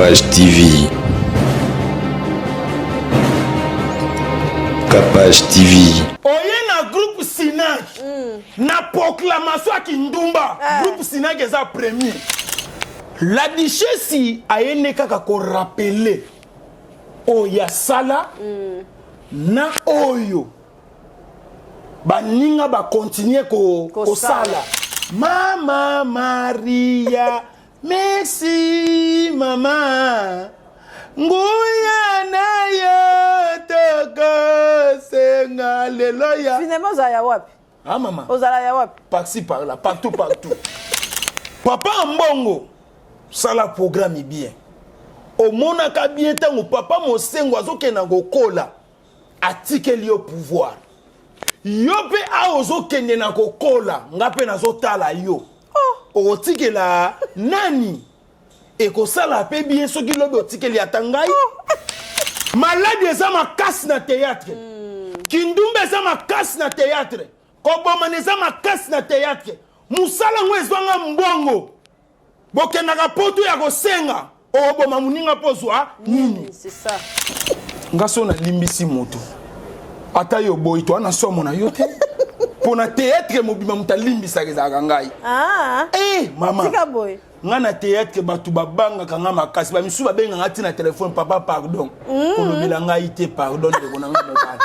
Capage TV. Capage TV. Oye na groupe Sinak. Na proclamation à Kindumba. Groupe Sinak est premier. La duchesse a yene kaka ko rappeler. Oya sala. Na oyo. Baninga ba continuer ko sala. Mama Maria. Merci mama. Nguya na yo toko senga leloya. Finalement Zaya wapi? Ah maman. Ozala ya wapi? Par-ci par là, partout. Papa Mbongo, ça la programme bien. Au monaka bien tango papa mosengo azoke na gokola atike li au pouvoir. Yo pe a ozoke na gokola ngape na zotala yo. O tike la nani et ko sala pe bien soki lobi otike li atangai. Malade eza makasi na théâtre. Kindumba eza makasi na théâtre. Kobomaneza makasi na théâtre. Musala ngwezwanga mbongo. Bokenaka poto ya kosenga. Oboma muninga pozwa nini? C'est ça. Ngaso na limbisi moto. Ata yo boy to ana somo na yote. Pona théâtre mobima muta limbisa kezaka ngai. Ah. Mama. Tika boy. Ngana théâtre batu babanga kanga makasi ba misu babenga ngati na téléphone papa pardon. Kolobela ngai te pardon de bonanga mobala.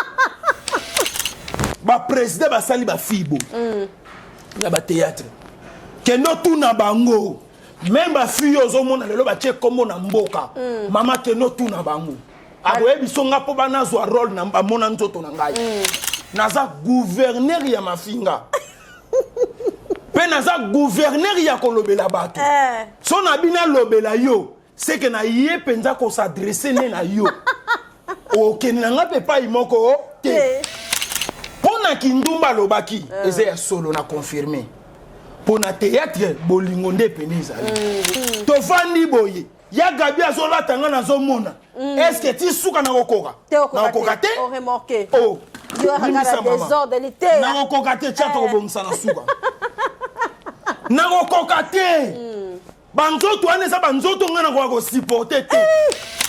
Ba président ba sali ba fibo. Ya ba théâtre. Kendo tuna bango. Même ba fiyo zo mona lelo ba che kombo na mboka. Mama kendo tuna bango. Abo ebisonga po bana zo rôle na ba mona nzoto na ngai. Naza gouverneur ya mafinga. Pe naza gouverneur ya kolobela bato. So na bina lobela yo, c'est que na ye penza ko s'adresser na yo. O kenanga pe pa imoko te. Pona Kindumba lobaki, eze ya solo na confirmé. Pona théâtre bolingonde peneza. To fandi boye. Ya gabi azola tanga na zo mona. Est-ce que tu souka na kokoka? Na kokoka te? On remarqué. Oh. Tu as regardé des ordres de l'été. Na kokoka te tcha to bongisa na souka. Na kokoka te. Banzoto ane sa banzoto ngana ko supporter te.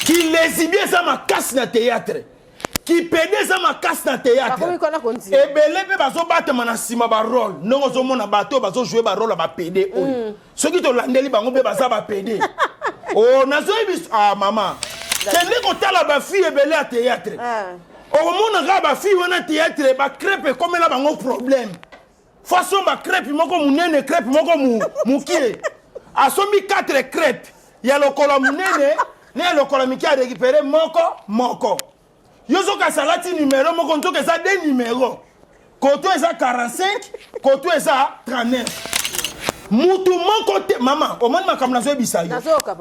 Qui lesbien ça ma casse na théâtre. Qui pédé ça ma casse na théâtre. Et belé pe bazo batema na sima ba rôle. Non zo mona bato bazo jouer ba rôle ba pédé. Ceux qui to landeli bango pe baza ba pédé. Oh nazo bis maman. Kende ko tala ba fille belé à théâtre. Oh mona ga ba fille wana théâtre ba crêpe comme là bango problème. Façon ba crêpe moko munene crêpe moko mukie. Asombi 4 crêpes. Ya lokolo munene, ne lokolo miki a récupérer moko. Yozo ka salati numéro moko ntoke za 2 numéros. Koto eza 45, koto eza 39. Mutu moko te maman, o mani makamna zo bisayo.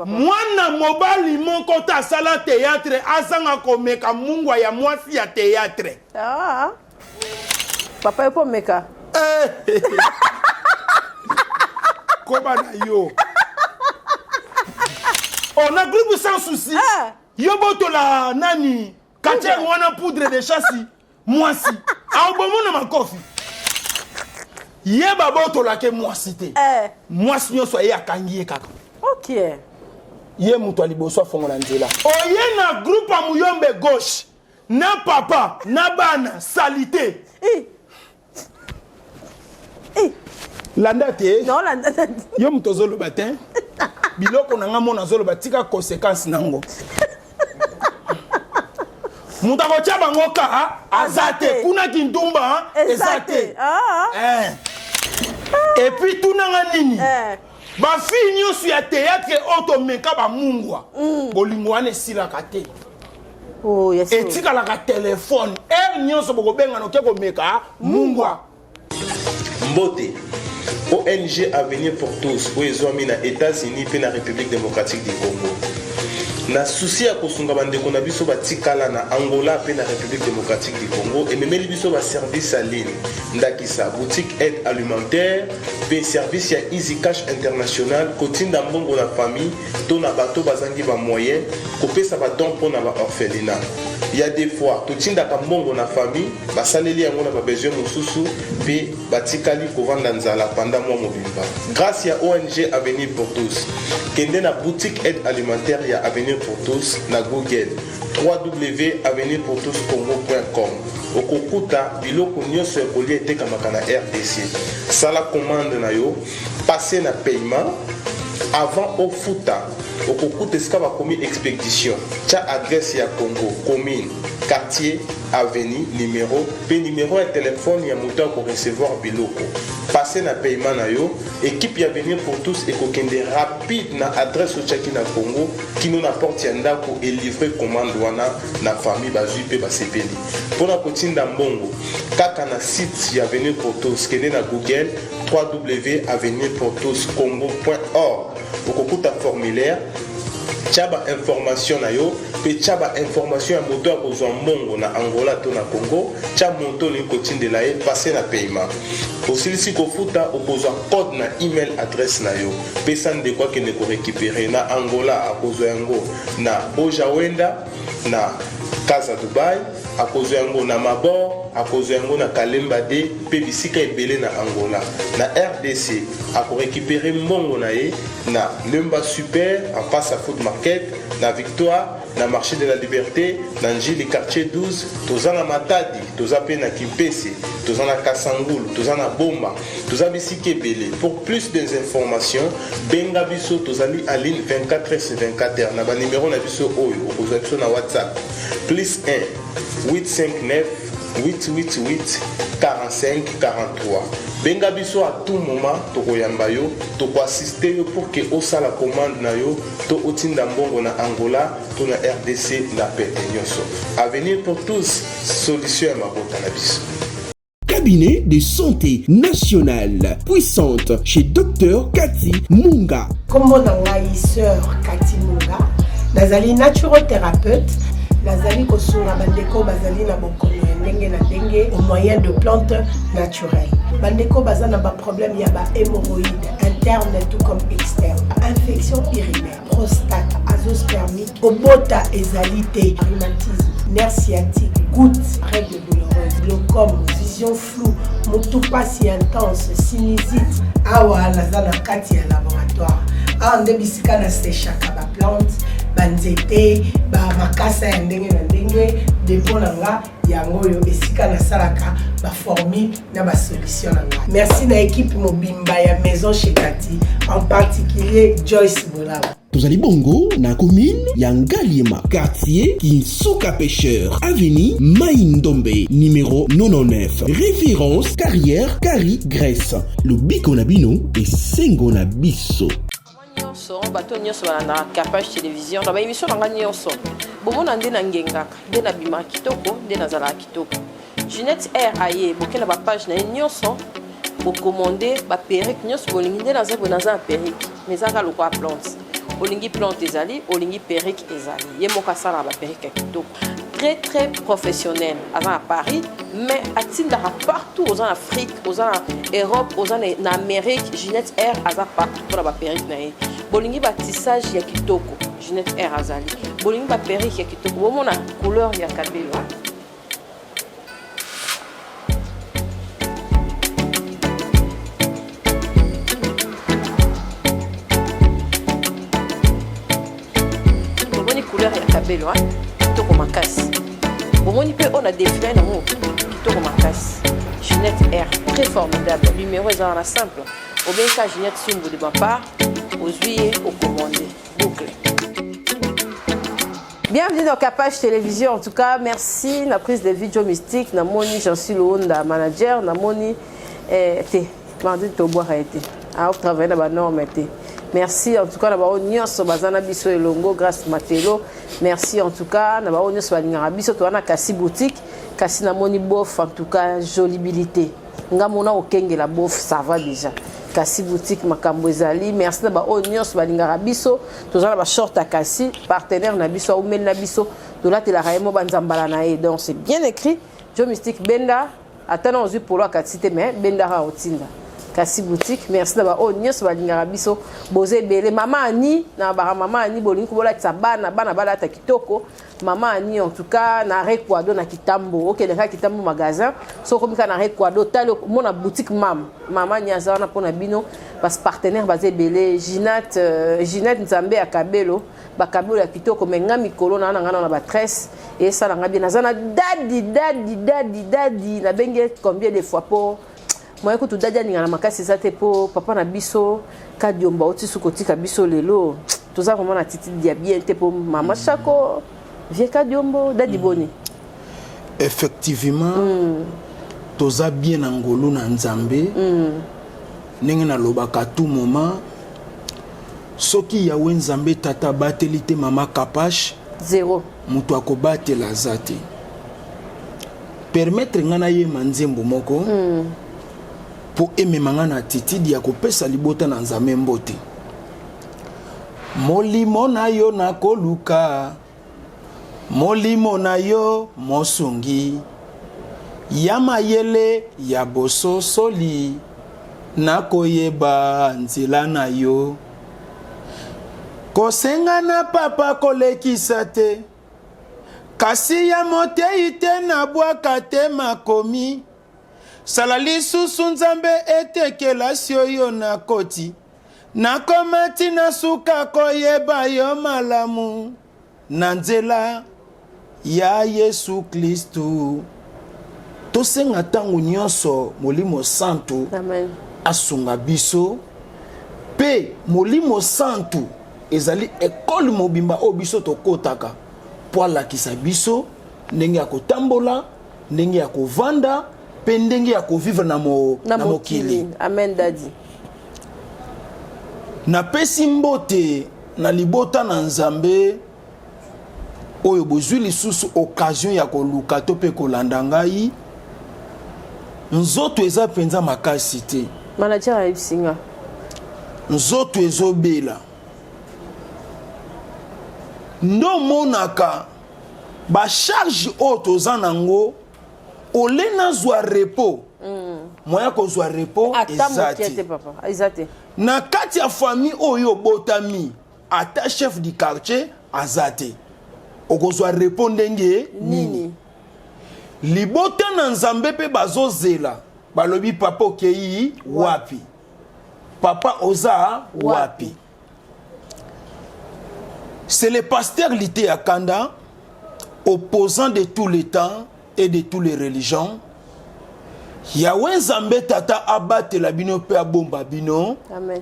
Mwana mobali moko ta sala théâtre azanga komeka mungwa ya mwasi ya théâtre. Ah. Papa yopo meka. Koba na yo. On a groupe sans souci. Yoboto la nani. Kache wana poudre de chassis. Mwasi. Aobomo na makofi. Yeba boto la ke mwasi te. Mwasi nyoso ye akangiye kaka. OK. Ye muto aliboso fongola nzela. Oye na groupe amuyombe gauche. Na papa, na bana, salité. Landa te. Non, landa. Yo mutozolo batin. Biloko na ngamo na zolo batika conséquence nango. Mutako chaba ngoka azate kuna Kindumba ezate. Et puis tout nanga nini? Ba fille nyosu ya théâtre automeka ba mungwa. Bolingwane sila kate. Oh, yes. Et tika la ka téléphone. Nyoso boko benga no keko meka mungwa. Mbote. ONG Avenir pour tous, aux États-Unis et la République démocratique du Congo. Na souci à kosunga bande qu'on a biso batikala na Angola et la République démocratique du Congo et même biso ba service à ligne ndakisa boutique aide alimentaire pe service ya Easy Cash International kotinda mbongo na famille to na bato bazangi ba moyen kopesa ba don pour na ba orphelinat Il y a des fois totinda kambongo na famille basaleli yango na besoin mosusu pe batikali kovanda nzala pendant mois mobimba. Grâce à ONG Avenir pour tous kende na boutique aide alimentaire ya Avenir pour tous na Google www.avenirpourtouscongo.com okokuta biloko nyonso ekoli etekamaka na RDC. Sala commande na yo, passer na paiement avant au futa okokuta esika bakomi expédition tia adresse ya Congo commune quartier avenue numéro pe numéro ya téléphone ya moto ko recevoir biloko passer na paiement na yo équipe ya Avenir pour tous ekokende rapide na adresse otiaki na Congo kino na porte ya ndako et livrer commande wana na famille bazui pe basepeli pona kotinda mbongo kaka na site ya Avenir pour tous kende na Google www.avenirpourtouscongo.org okokuta formulaire tchaba information na yo pe tchaba information ya moto ya kozwa mbongo na Angola to na Congo tcha moto li kotindela ye passer na paiement osilisi kofuta okozwa code na email adresse na yo pe sande kwa kene ko récupérer na Angola akozwa yango na Ojawenda na Casa Dubai akozwa yango na Mabor akozwa yango na Kalemba de pe bisika ebele na Angola na RDC ako récupérer mbongo na ye na Lemba Super en face à Food Market na Victoire na marché de la Liberté na Njili quartier 12 tozana Matadi tozape na Kimpese tozana Kasangulu tozana Bomba tozabi sikebele. Pour plus d'informations benga biso tozali à ligne 24h/24h na ba numéro na biso oyo okozwa biso na WhatsApp +1 859 888 45 43. Benga biso à tout moment tokoyamba yo toko assister yo pour que osala commande na yo to otinda mbongo na Angola to na RDC na pete nyonso. Avenir pour tous, solution ya mabota na biso. Cabinet de santé nationale puissante chez Dr Cathy Munga. Comme sœur Cathy Munga, nazali naturothérapeute, nazali kosunga bandeko bazali na bokono ndenge na ndenge au moyen de plantes naturelles. Bandeko baza na ba problème ya ba hémorroïdes interne tout comme externe, infection urinaire, prostate, azoospermie, obota ezalité, rhumatisme, nerf sciatique, gouttes, règles douloureuses, glaucome, vision floue, motopasi intense, sinusite. Awa nazana kati ya laboratoire. Awa nde bisika na séchaka ba plante, banzete, ba makasa ya ndenge na ndenge, depo na nga yango yo esika na salaka ba formule na ba solution na nga. Merci na équipe mobimba ya maison chez Cathy, en particulier Joyce Bolaba. Tozali bongo na commune ya Ngaliema, quartier Kinsuka Pêcheur, avenue Maïndombe, numéro 99. Référence carrière Kari Grèce. Le biko na bino et sengo na biso. Nyonso bato nyonso na Capage télévision na ba émission na nyonso. Bomona nde na ngengaka, nde na bima kitoko, nde na zala kitoko. Jeanette R aye bokela ba page na nyonso. Bo commander ba perruque nyonso bolingi nde na zabo na za perruque. Mais aka lokwa plante. Olingi plante ezali, olingi perruque ezali. Ye moka sala ba perruque kitoko. Très très professionnel à Paris, mais à partout aux Afrique, aux Europe, aux Amérique, Jeanette R aza partout pour la perruque nae. Bolingi ba tissage ya kitoko, Jeanette R azali. Bolingi ba perruque ya kitoko, bomona couleur ya kabelo. Bomoni couleur ya kabelo, kitoko makasi. Bomoni pe on a défilé na mo kitoko makasi. Jeanette R très formidable. Numéro est dans la simple. Au bien que Jeanette Sumbu de ma part, aux huiles au commandé. Boucle. Bienvenue dans Capage télévision. En tout cas, merci la prise de vidéo mystique. Namoni, j'en suis le Honda manager. Namoni, t'es mardi de boire a été. À travailler dans la norme été. Merci en tout cas d'abord nyonso bazana biso elongo grâce Matelo. Merci en tout cas d'abord nyonso balingara biso to na kasi boutique kasi na moni bof en tout cas jolibilité. Ngamona okenge la bof ça va déjà. Kasi boutique makambo ezali. Merci d'abord nyonso balingara biso to za ba short à kasi partenaire na biso ou mel na biso to la tela raimo banzambala na e donc c'est bien écrit. Joe Mystique Benda attendons pour la katite mais Benda ra otinda. kasi boutique merci na ba o nyonso balingaka biso boze ebele mama ani na ba mama ani bolingi kobolakisa bana balata kitoko mama ani en tout cas na rekwado na kitambo okendeka kitambo magasin so komika na rekwado tali mona boutique mama ani aza wana mpona bino parce partenaire baze ebele Ginette Nzambe ya Kabelo bakabelo ya kitoko menga mikolo na ngana na ba tresse et ça na bien nazana dadi na benge combien de fois pour moi écoute dadi ninga na makasi zate po papa na biso kadiomba otisu kotika biso lelo toza vraiment na titi dia bien te po mama chako vie kadiombo dadi boni effectivement toza bien ngolo na Nzambe ndenge na lobaka tout moment soki yawe Nzambe tata bateli te mama Kapash zéro mutu akobatela zate permettre ngana ye manzembo moko po ememanga na titidi ya kopesa libota na Nzambe mbote molimo na yo na koluka molimo na yo mosungi ya mayele ya bososoli na koyeba nzela na yo kosenga na papa kolekisa te kasi ya motei te na bwaka te makomi sala lisusu Nzambe etekela si oyo na koti nakoma tina suka koyeba yo malamu na nzela ya Yesu Kristu tosenga ntango nyonso molimo santu amen asunga biso pe molimo santu ezali ekole mobimba o biso tokotaka po alakisa biso ndenge ya kotambola ndenge ya kovanda pe ndenge ya kovivre na mokili amen dadi napesi mbote na libota na Nzambe oyo bozwi lisusu occasion ya koluka to pe kolanda ngai nzoto eza penza makasi te manager ayisinga nzoto ezobela ndo monaka ba charge oyo toza nango ole nazwa repos moya kozwa repos ezate na kati ya famille oyo botami ata chef du quartier azate okozwa repos ndenge nini libota na Nzambe pe bazozela balobi papa okei wapi papa oza wapi c'est le pasteur Lité Akanda opposant de tous les temps et de toutes les religions Yahweh Nzambe tata abate la bino pe abomba bino amen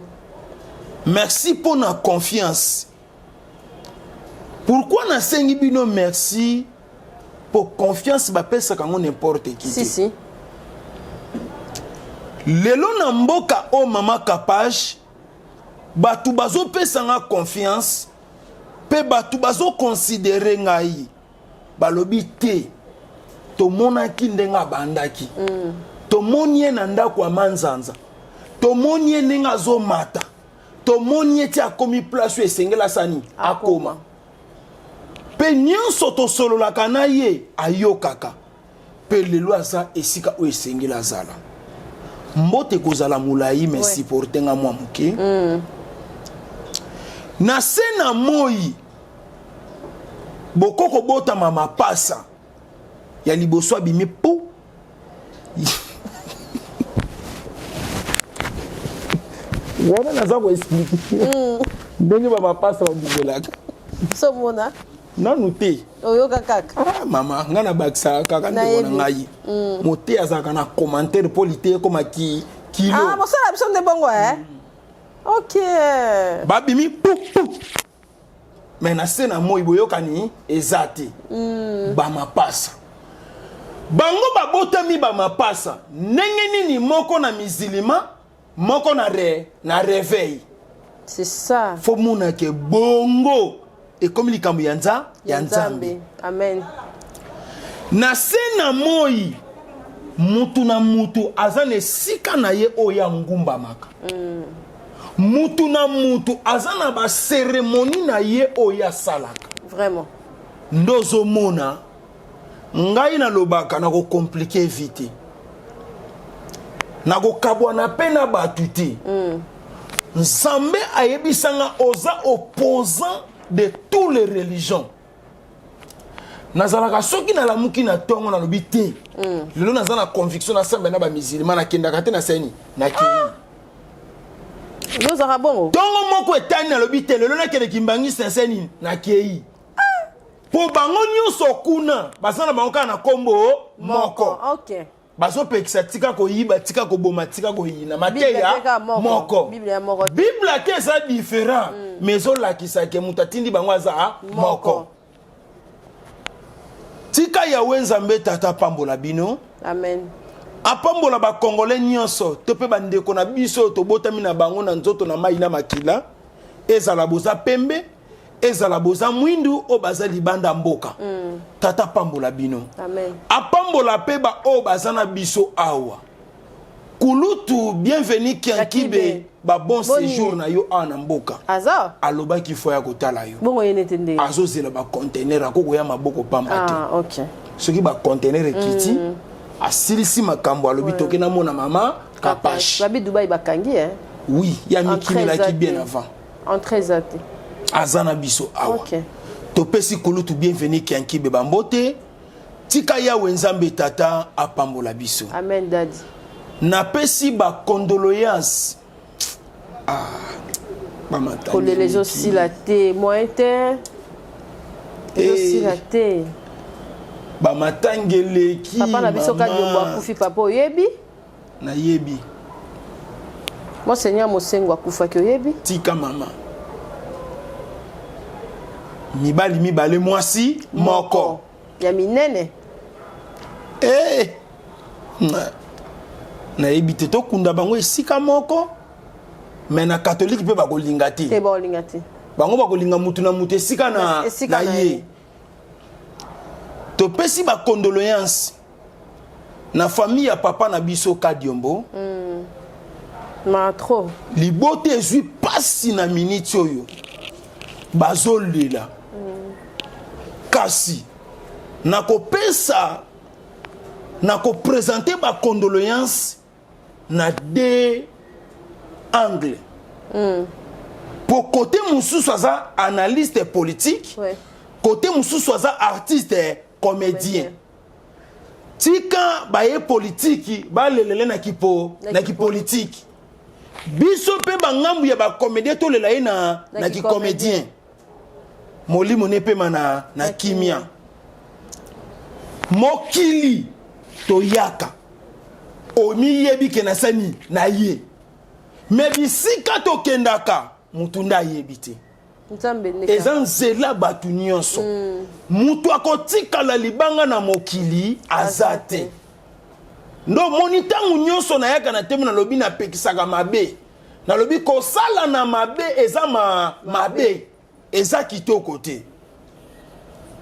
merci pour na confiance pourquoi na sengi bino merci pour confiance bapesa kango n'importe qui si lelo na mboka o mama Kapash batu bazo pesa nga confiance pe batu bazo considérer ngai balobi te to monaki ndenga bandaki to monie na ndako ya manzanza to monie ndenga zo mata to monie ti akomi place esengela sani akoma pe nyonso to sololaka na ye ayokaka pe lelo aza esika o esengela zala mbote kozala mulai merci pour tenga mwa muke na sena moi bokoko bota mama pasa ya liboso abimi po wana naza ko expliquer ndenge mama pasa babuzelaka so mona nanu te oyoka kaka mama nga na bakisa kaka ndeko na ngai mote azalaka na commentaire polite koma kilo mosala biso nde bongo ok babimi pou mais na sena moi boyokani eza te bamapasa bango babotami bamapasa ndenge nini moko na misilima moko na réveil c'est ça fo monake bongo ekomi likambo ya Nzambe amen na sena moi mutu na mutu aza na esika na ye oyo ya ngumbamaka mutu na mutu aza na baseremoni na ye oyo asalaka vraiment ndozomona ngai nalobaka na kokomplike vite nakokabwana mpe na bato te nzambe ayebisanga oza opposant de toutes les religions nazalaka soki nalamuki na ntongo nalobi te lelo naza na conviction nasambe na bamusulman nakendaka te na seni nakei nozaka bongo ntongo moko etani nalobi te lelo nakeleki mbangisi na seni nakei mpo bango nyonso kuna baza na bango kaka na nkombo moko okay. bazopekisa tika koyiba tika koboma tika koyina mateya moko bible ake eza différent mais ezolakisake moto atindi bango aza moko tika yawe nzambe tata apambola bino amen apambola bakongole nyonso to mpe bandeko na biso tobotami na bango na nzoto na mai na makila ezala boza pembe ezala boza mwindu o baza libanda mboka tata apambola bino amen apambola mpe baoyo baza na biso awa kulutu bienvenu kiankibe babon séjour na yo awa na mboka aza alobaki fo ya kotala yo bongo yene te nde azozela bacontener akokoya maboko pamba te okay. soki bacontener ekiti asilisi makambo alobi toke namona mama kapashe babi dubai bakangi oui ya mikimelaki bien avant entre ezate aza na biso awa topesi kulutu bienvenu kiankibe bambote tika yawe nzambe tata apambola biso amen daddy napesi bacondoléance kolele ezosila te moyen te ezosila te bamatangeleki papa na biso kadiombo akufi papa oyebi nayebi monseigneur mosengo akufaki oyebi tika mama mibali mibale mwasi moko ya minene nayebi te tokunda bango esika moko me na katolike mpe bakolinga te bango bakolinga mutu na mutu esika na ye topesi bacondoléance na famille ya papa na biso kadiombo matro libote ezwi pasi na miniti oyo bazolela kasi nakopesa nakopresente bacondoléance na deux angles po kote mosusu aza analyste politique kote mosusu aza artiste comédien tika baye politiki balelele na kipolitiki biso mpe bangambu ya bacomédien tolela ye na kicomédien molimo ne pema na kimia mokili toyaka omiyebi ke na sani na ye me bisika tokendaka mutu nde ayebi te eza nzela bato nyonso mutu akotikala libanga na mokili aza te ndo moni ntango nyonso nayaka na temo nalobi napekisaka mabe nalobi kosala na mabe eza mabe eza kitoko te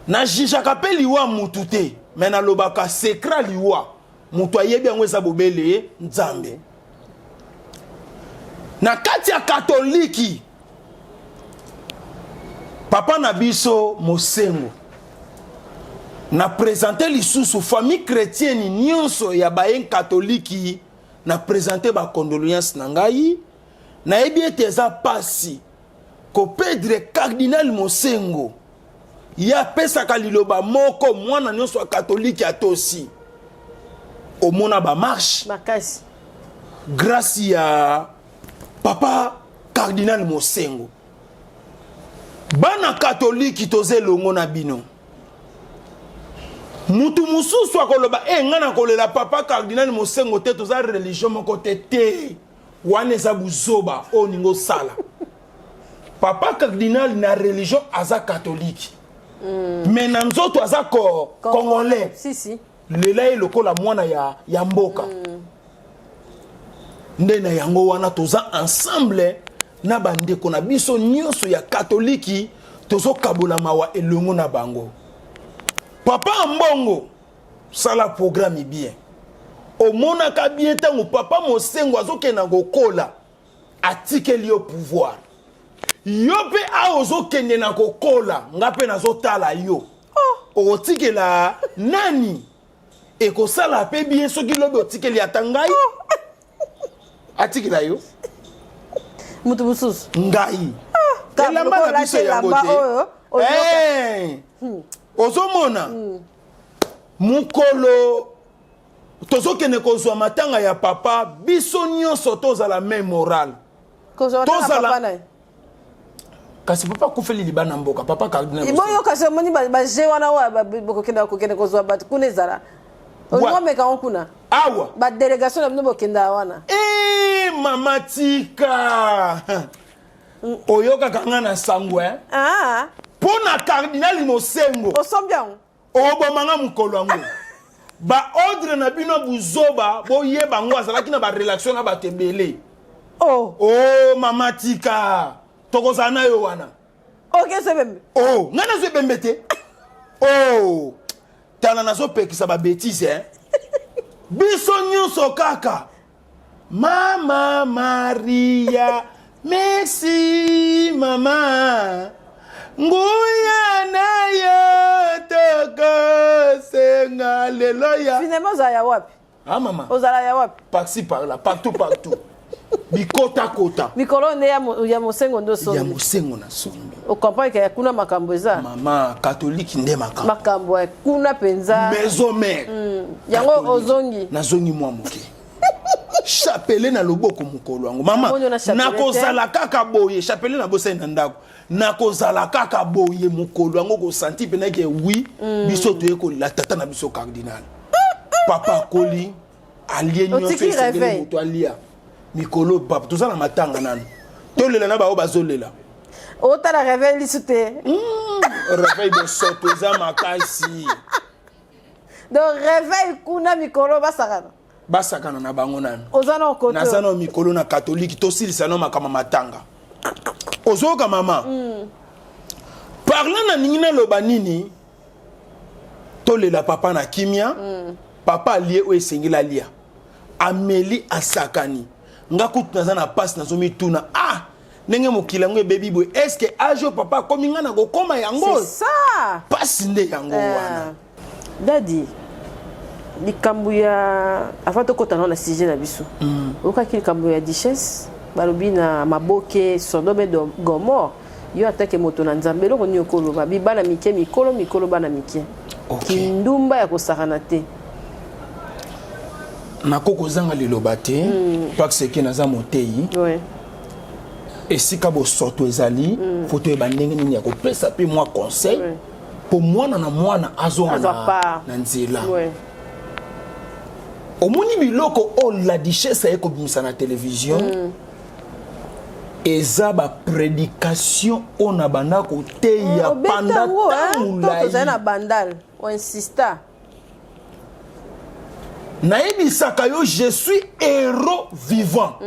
najijaka mpe liwa mutu te me nalobaka sekra liwa mutu ayebi yango eza bobele nzambe na kati ya katoliki papa na biso mosengo na présente lisusu famille chrétienne nyonso ya bayen katoliki na présente bacondoléance na ngai nayebi ete eza pasi kopedre cardinal mosengo ye apesaka liloba moko mwana nyonso ya katoliki atosi omona bamarshe makasi grâce ya papa cardinal mosengo bana katoliki toze longo na bino mutu mususu akoloba nga na kolela papa cardinal mosengo te toza religion moko te wana eza buzoba oyo ningo sala papa cardinal na religion aza katoliki me na nzoto aza congolais lela ye lokola mwana ya mboka nde na yango wana toza ensemble na bandeko na biso nyonso ya katoliki tozokabola mawa elongo na bango papa mbongo sala programme bien omonaka bien ntango papa mosengo azokenda kokola atikeli yo pouvoir yo mpe awa ozokende na kokola nga mpe nazotala yo okotikela nani ekosala mpe bien soki lobi otikeli ata ngai atikila yo mutu mususu ngai elamba na biso yango te ozomona mukolo tozokende kozwa matanga ya papa biso nyonso tozala même morale tozala kasi papa kufeli libana mboka papa cardinal iboyo kasi moni ba je wana wa kokenda kozwa bat kuna ezala ongomeka kuna awa ba délégation na bino bokenda wana mama tika oyoka kanga na sangwe pona cardinal mosengo osombiango obomanga mukolo yango ba ordre na bino buzoba boyeba ngo azalaki na ba relation na batebele mama tika tokozala na yo wana sebembe nga nazwi ebembe te tala nazopekisa babétise biso nyonso kaka mama Maria merci mama nguya na yo tokosenga lelo ya finalement ozala ya wapi mama ozala ya wapi par-ci par-là partout bikota mikolo nde ya mosengo ndo songi ya mosengo na songi okomprendre ke kuna makambo eza mama catholique nde makambo ya kuna penza maison mère yango ozongi nazongi mwa moke chapele na loboko mukolo yango mama nakozala kaka boye chapele na bosai na ndako nakozala kaka boye mukolo yango kosanti pena ke oui biso toye kolela tata na biso cardinal papa koli alie nyonso esengeli moto alia mikolo papa tozala matanga nano tolela na bao bazolela otala réveil lisu te réveil bosoto eza makasi donc réveil kuna mikolo basakana na bango nano ozana okoto naza na mikolo na catholique tosilisa no makama matanga ozoka mama parlant na ningi na loba nini tolela papa na kimia papa alie o esengeli alia ameli asakani nga kutu naza na pasi nazomituna ndenge mokili yango ebebi boye eske ajo papa akomi nga na kokoma yango pasi nde yango wana dadi likambo ya avant tokota na sujet na biso okaki likambo ya duchesse balobi na maboke Sodome de Gomorre yo atake moto na nzambe eloko nini okoloba bibana mike mikolo bana mike kindumba ya kosakana te nakokozanga liloba te pakiseke naza motei esika bosoto ezali foto yeba ndenge nini ya kopesa mpe mwa conseil po mwana na mwana azonga na nzela omoni biloko o la duchesse aye kobimisa na télévision eza baprédication oyo na banda koteya panda tozali na bandal oinsista nayebisaka yo je suis héros vivant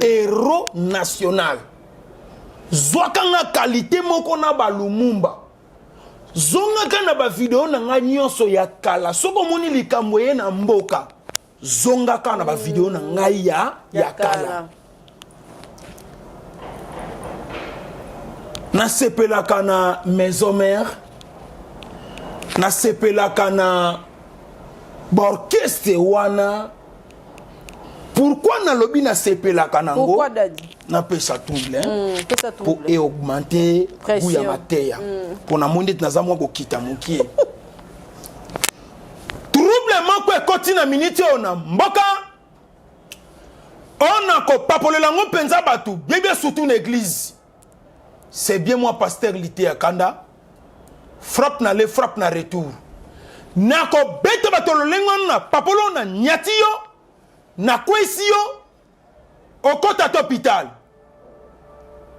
héros national zwakanga qualité moko na balumumba zongaka na bavideo na nga nyonso ya kala soko omoni likambo ye na mboka zongaka na bavideo na ngai ya kala nasepelaka na maison mère nasepelaka na orchestre wana pourquoi nalobi nasepelaka nango napesa trouble pour augmenter goût ya mateya mpona moi ndeti naza mwa kokita mokie trouble moko ekoti na miniti oyo na mboka oyo nakopapolela ngo mpenza bato bien surtout na église c'est bien moi pasteur lité ya kanda frappe na le frappe na retour nakobeta bato lolenge wana na papolo na nyati yo nakwesi yo okota to hôpital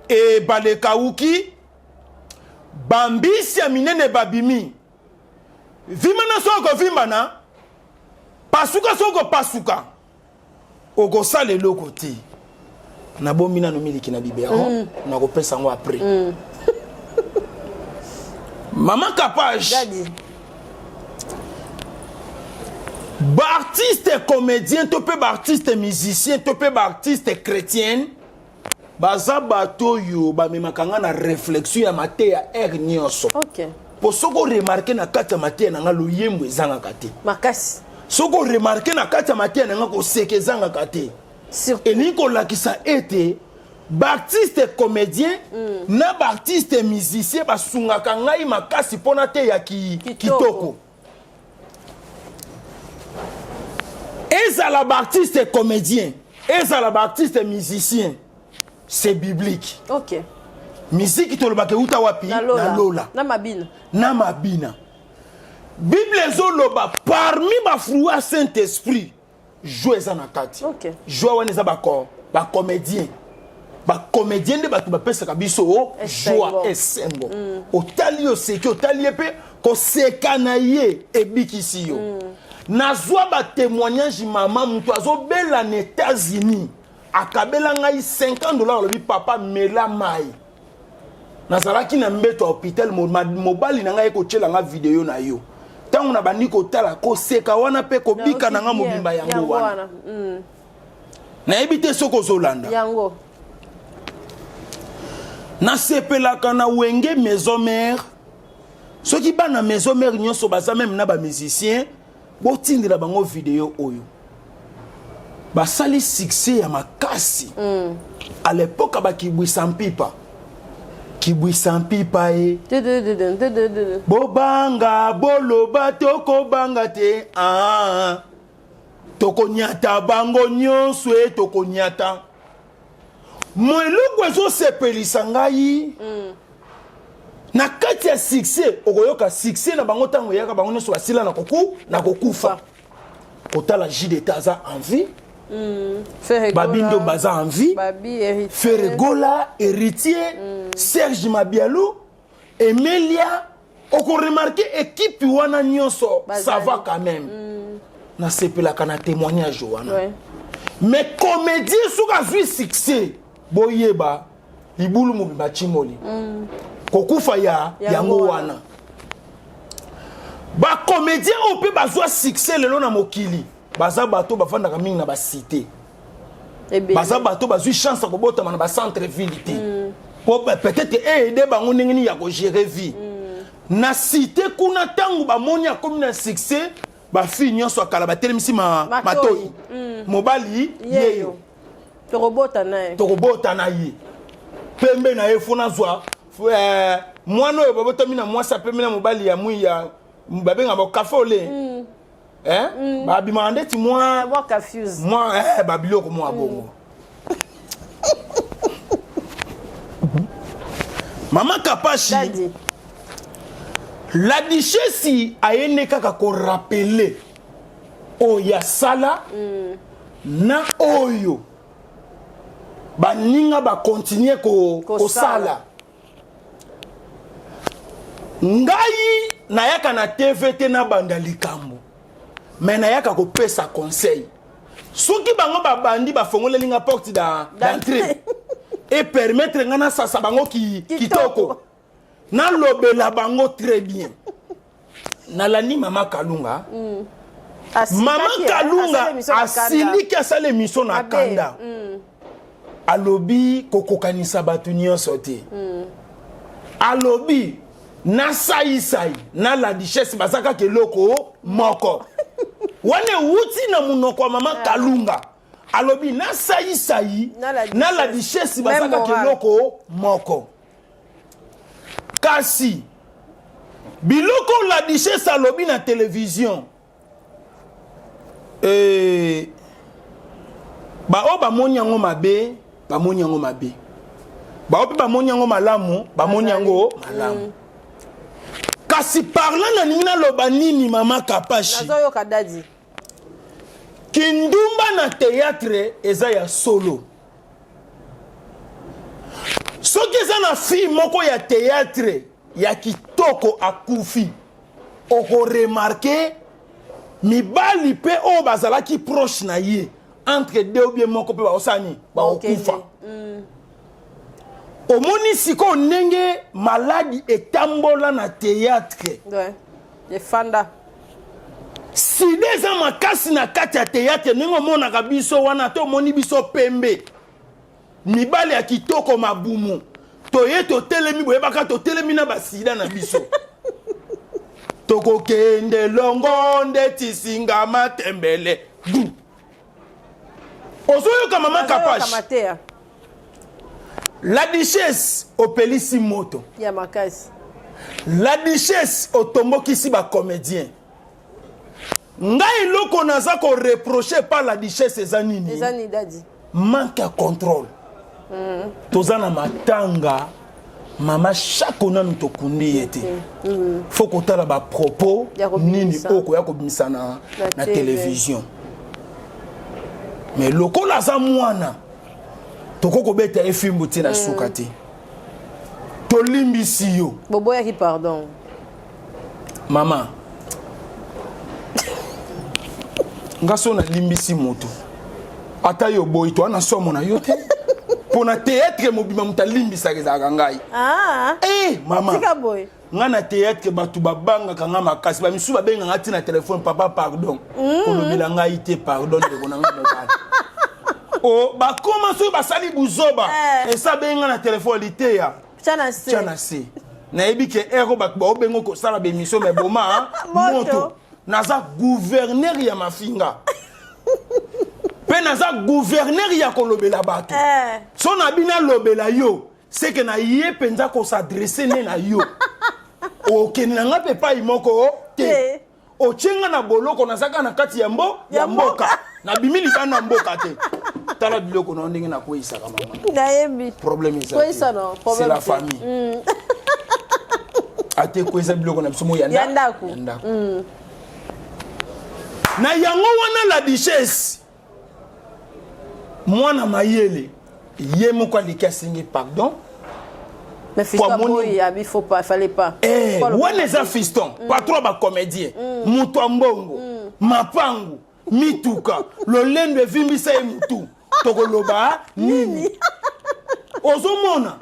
ebale kauki bambisi ya minene babimi vimana soko vimbana pasuka soko pasuka okosala eloko te nabomi nano miliki na bibero nakopesa yango après mama Kapage artiste comédien to pe artiste musicien to pe artiste chrétien baza bato yo ba memakanga na réflexion ya mate ya air nyonso po soko remarquer na kati ya mate na nga loyembo ezanga kate makasi soko remarquer na kati ya mate na nga ko seke ezanga kate surtout et nikola qui ça été artiste comédien na artiste musicien basungaka ngai makasi pona te ya kitoko ezala artiste comédien ezala artiste musicien c'est biblique. OK. Musique tolobaka uta wapi na lola na mabina Bible ezoloba parmi ba fruits à Saint-Esprit joie za na kati. OK. Joie wana za ba comédien nde bato bapesaka biso joie esengo otali yo seki otali ye mpe koseka na ye ebikisi yo nazwa batémoignage mama moto azobela na États-Unis akabela ngai $50 alobi papa mela mai nazalaki na mbeto ya hôpital mobali na ngai ekotyela nga video na yo ntango na bandi kotala koseka wana mpe kobika na nga mobimba yango wana nayebi te soki ozolanda yango nasepelaka na wenge maison mère soki bana maison mère nyonso baza même na bamusicien botindela bango video oyo basali succès ya makasi à l'époque bakibwisa mpipa e bobanga boloba tokobanga te tokonyata bango nyonso e tokonyata moeloko ezosepelisa ngai na kati ya succès okoyoka succès na bango ntango eyaka bango nyonso basila na kokufa kotala JDT aza en vie babindo baza en vie Ferregola héritier Serge Mabialou Emilia okoremarke équipe wana nyonso ça va quand même nasepelaka na témoignage wana mais comédien soka azwi succès boyeba libulu mobimba chimoli kokufa yango wana bacomédien oyo mpe bazwa succès lelo na mokili baza bato bafandaka mingi na basité baza bato bazwi chance ya kobotama na bacentre ville te po peut-être eyede bango ndenge nini ya kogere vie na cité kuna ntango bamoni akomi na succès bafille nyonso akala batelemisi matoi mobali yeyo tokobota na ye pembe na ye fona zwa mwana oyo babotami na mwasi pembe na mobali ya mwi ya babenga bokafe ole babimaka ndeti mwa babiloko mwa bongo mama Kapashi la duchesse ayene kaka korapele oyo asala na oyo baninga bakontinue kosala ngai nayaka na TV te na banda likambo me nayaka kopesa conseil soki bango babandi bafongolelinga porte d'entrée et permettre nga na sasa bango kitoko nalobela bango très bien nalandi mama Kalunga mama Kalunga asiliki asala émission na kanda alobi kokokanisa bato nyonso te alobi na saisai na la duchesse bazaka keloko moko wane wuti na munoko wa mama Kalunga alobi na saisai na la duchesse bazaka keloko moko kasi biloko la duchesse alobi na télévision bao bamoni yango mabe bamoni yango mabe bao pe bamoni yango malamu bamoni yango malamu kasi parlant na nini naloba nini mama Kapashi nazoyoka dadi kindumba na théâtre eza ya solo soki eza na fille moko ya théâtre ya kitoko akufi okoremarke mibali mpe oyo bazalaki proche na ye entre deux ou bien moko mpe baosani baokufa omoni sikoyo ndenge maladi etambola na théâtre efanda sida eza makasi na kati ya théâtre ndenge omonaka biso wana to omoni biso pembe mibali ya kitoko mabumu toye totelemi boyebaka totelemi na basida na biso tokokende longo nde tisinga matembele du ozoyoka mama Kapache la duchesse opelisi moto ya makasi la duchesse otombokisi ba comédien ngai loko naza ko reprocher par la duchesse ezanini dadi manque à contrôle tozana matanga mama chaque nanu tokundi yete faut kotala ba propos nini oko ya kobimisa na télévision mais lokola za mwana tokoko beta efimbo tina suka te tolimbisi yo bobo yaki pardon mama ngaso na limbisi moto ata yo boy to ana somo na yo te pona théâtre mobima muta limbisa kezaka ngai mama tika boy ngana théâtre batu babanga kanga makasi ba misu babenga ngati na téléphone papa pardon kolobela ngai te pardon de konanga mobala o ba commence ba sali buzoba et ça benga na téléphone liteya chana se na ebike ero ba obengo ko sala be mission me boma moto naza gouverneur ya mafinga pe naza gouverneur ya kolobela bato so na bina lobela yo c'est que na ye penza ko s'adresser ne na yo o kenanga pe pa imoko te o chenga na boloko nazaka na kati ya mboka na bimili bana mboka te tala biloko na ndenge na koisa ka mama ngayebi problème koisa no c'est la famille ate koisa biloko na bisomo yanda yandaku na yango wana la duchesse mwana mayele ye moko aleki asengi pardon mais fiston boy abi faut pas fallait pas wana eza fiston patron ba comédien mutu ambongo mapangu mituka lolendo evimbisa ye mutu tokoloba nini ozomona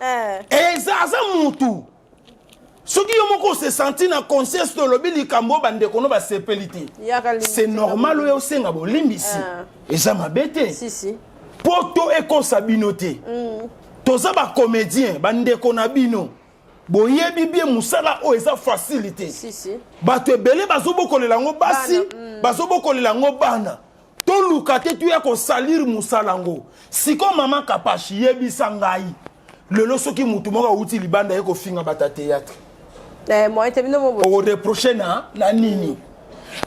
eza aza mutu soki yo moko se senti na conscience to lobi likambo bandeko no basepelite c'est normal oyo osenga bolimbisi eza mabe te poto ekosa bino te toza bacomédien bandeko na bino boyebi bie musala oyo eza facilité bato ebele bazobokolela yango basi bazobokolela yango bana toluka te tuya kosalire musala yango siko mama Kapache yebisa ngai lelo soki mutu moko awuti libanda ye kofinga bata théâtre o reproche na nini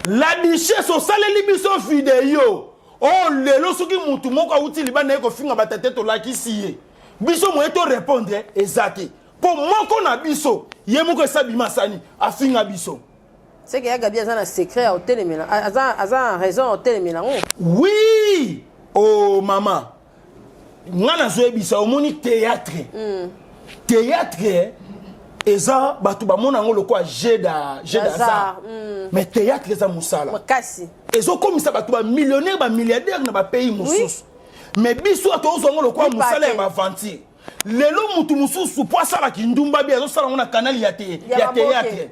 la duchesse osaleli biso video o lelo soki mutu moko awuti libanda ye kofinga bata te tolakisi ye biso moye to répondre ezate po moko na biso ye moko esabima sani afinga biso c'est que ya gabi azana secret à hôtel Milan azana raison hôtel Milan oui oh maman ngana zoebisa omoni théâtre théâtre eza batu bamona ngo lokwa jeu d'hasard mais théâtre eza musala makasi ezokomisa batu ba millionnaire ba milliardaire na ba pays mosusu mais biso atozongo lokwa musala ya bavanti lelo mutu mususu po asala kindumba bi azosala ngo na canal ya théâtre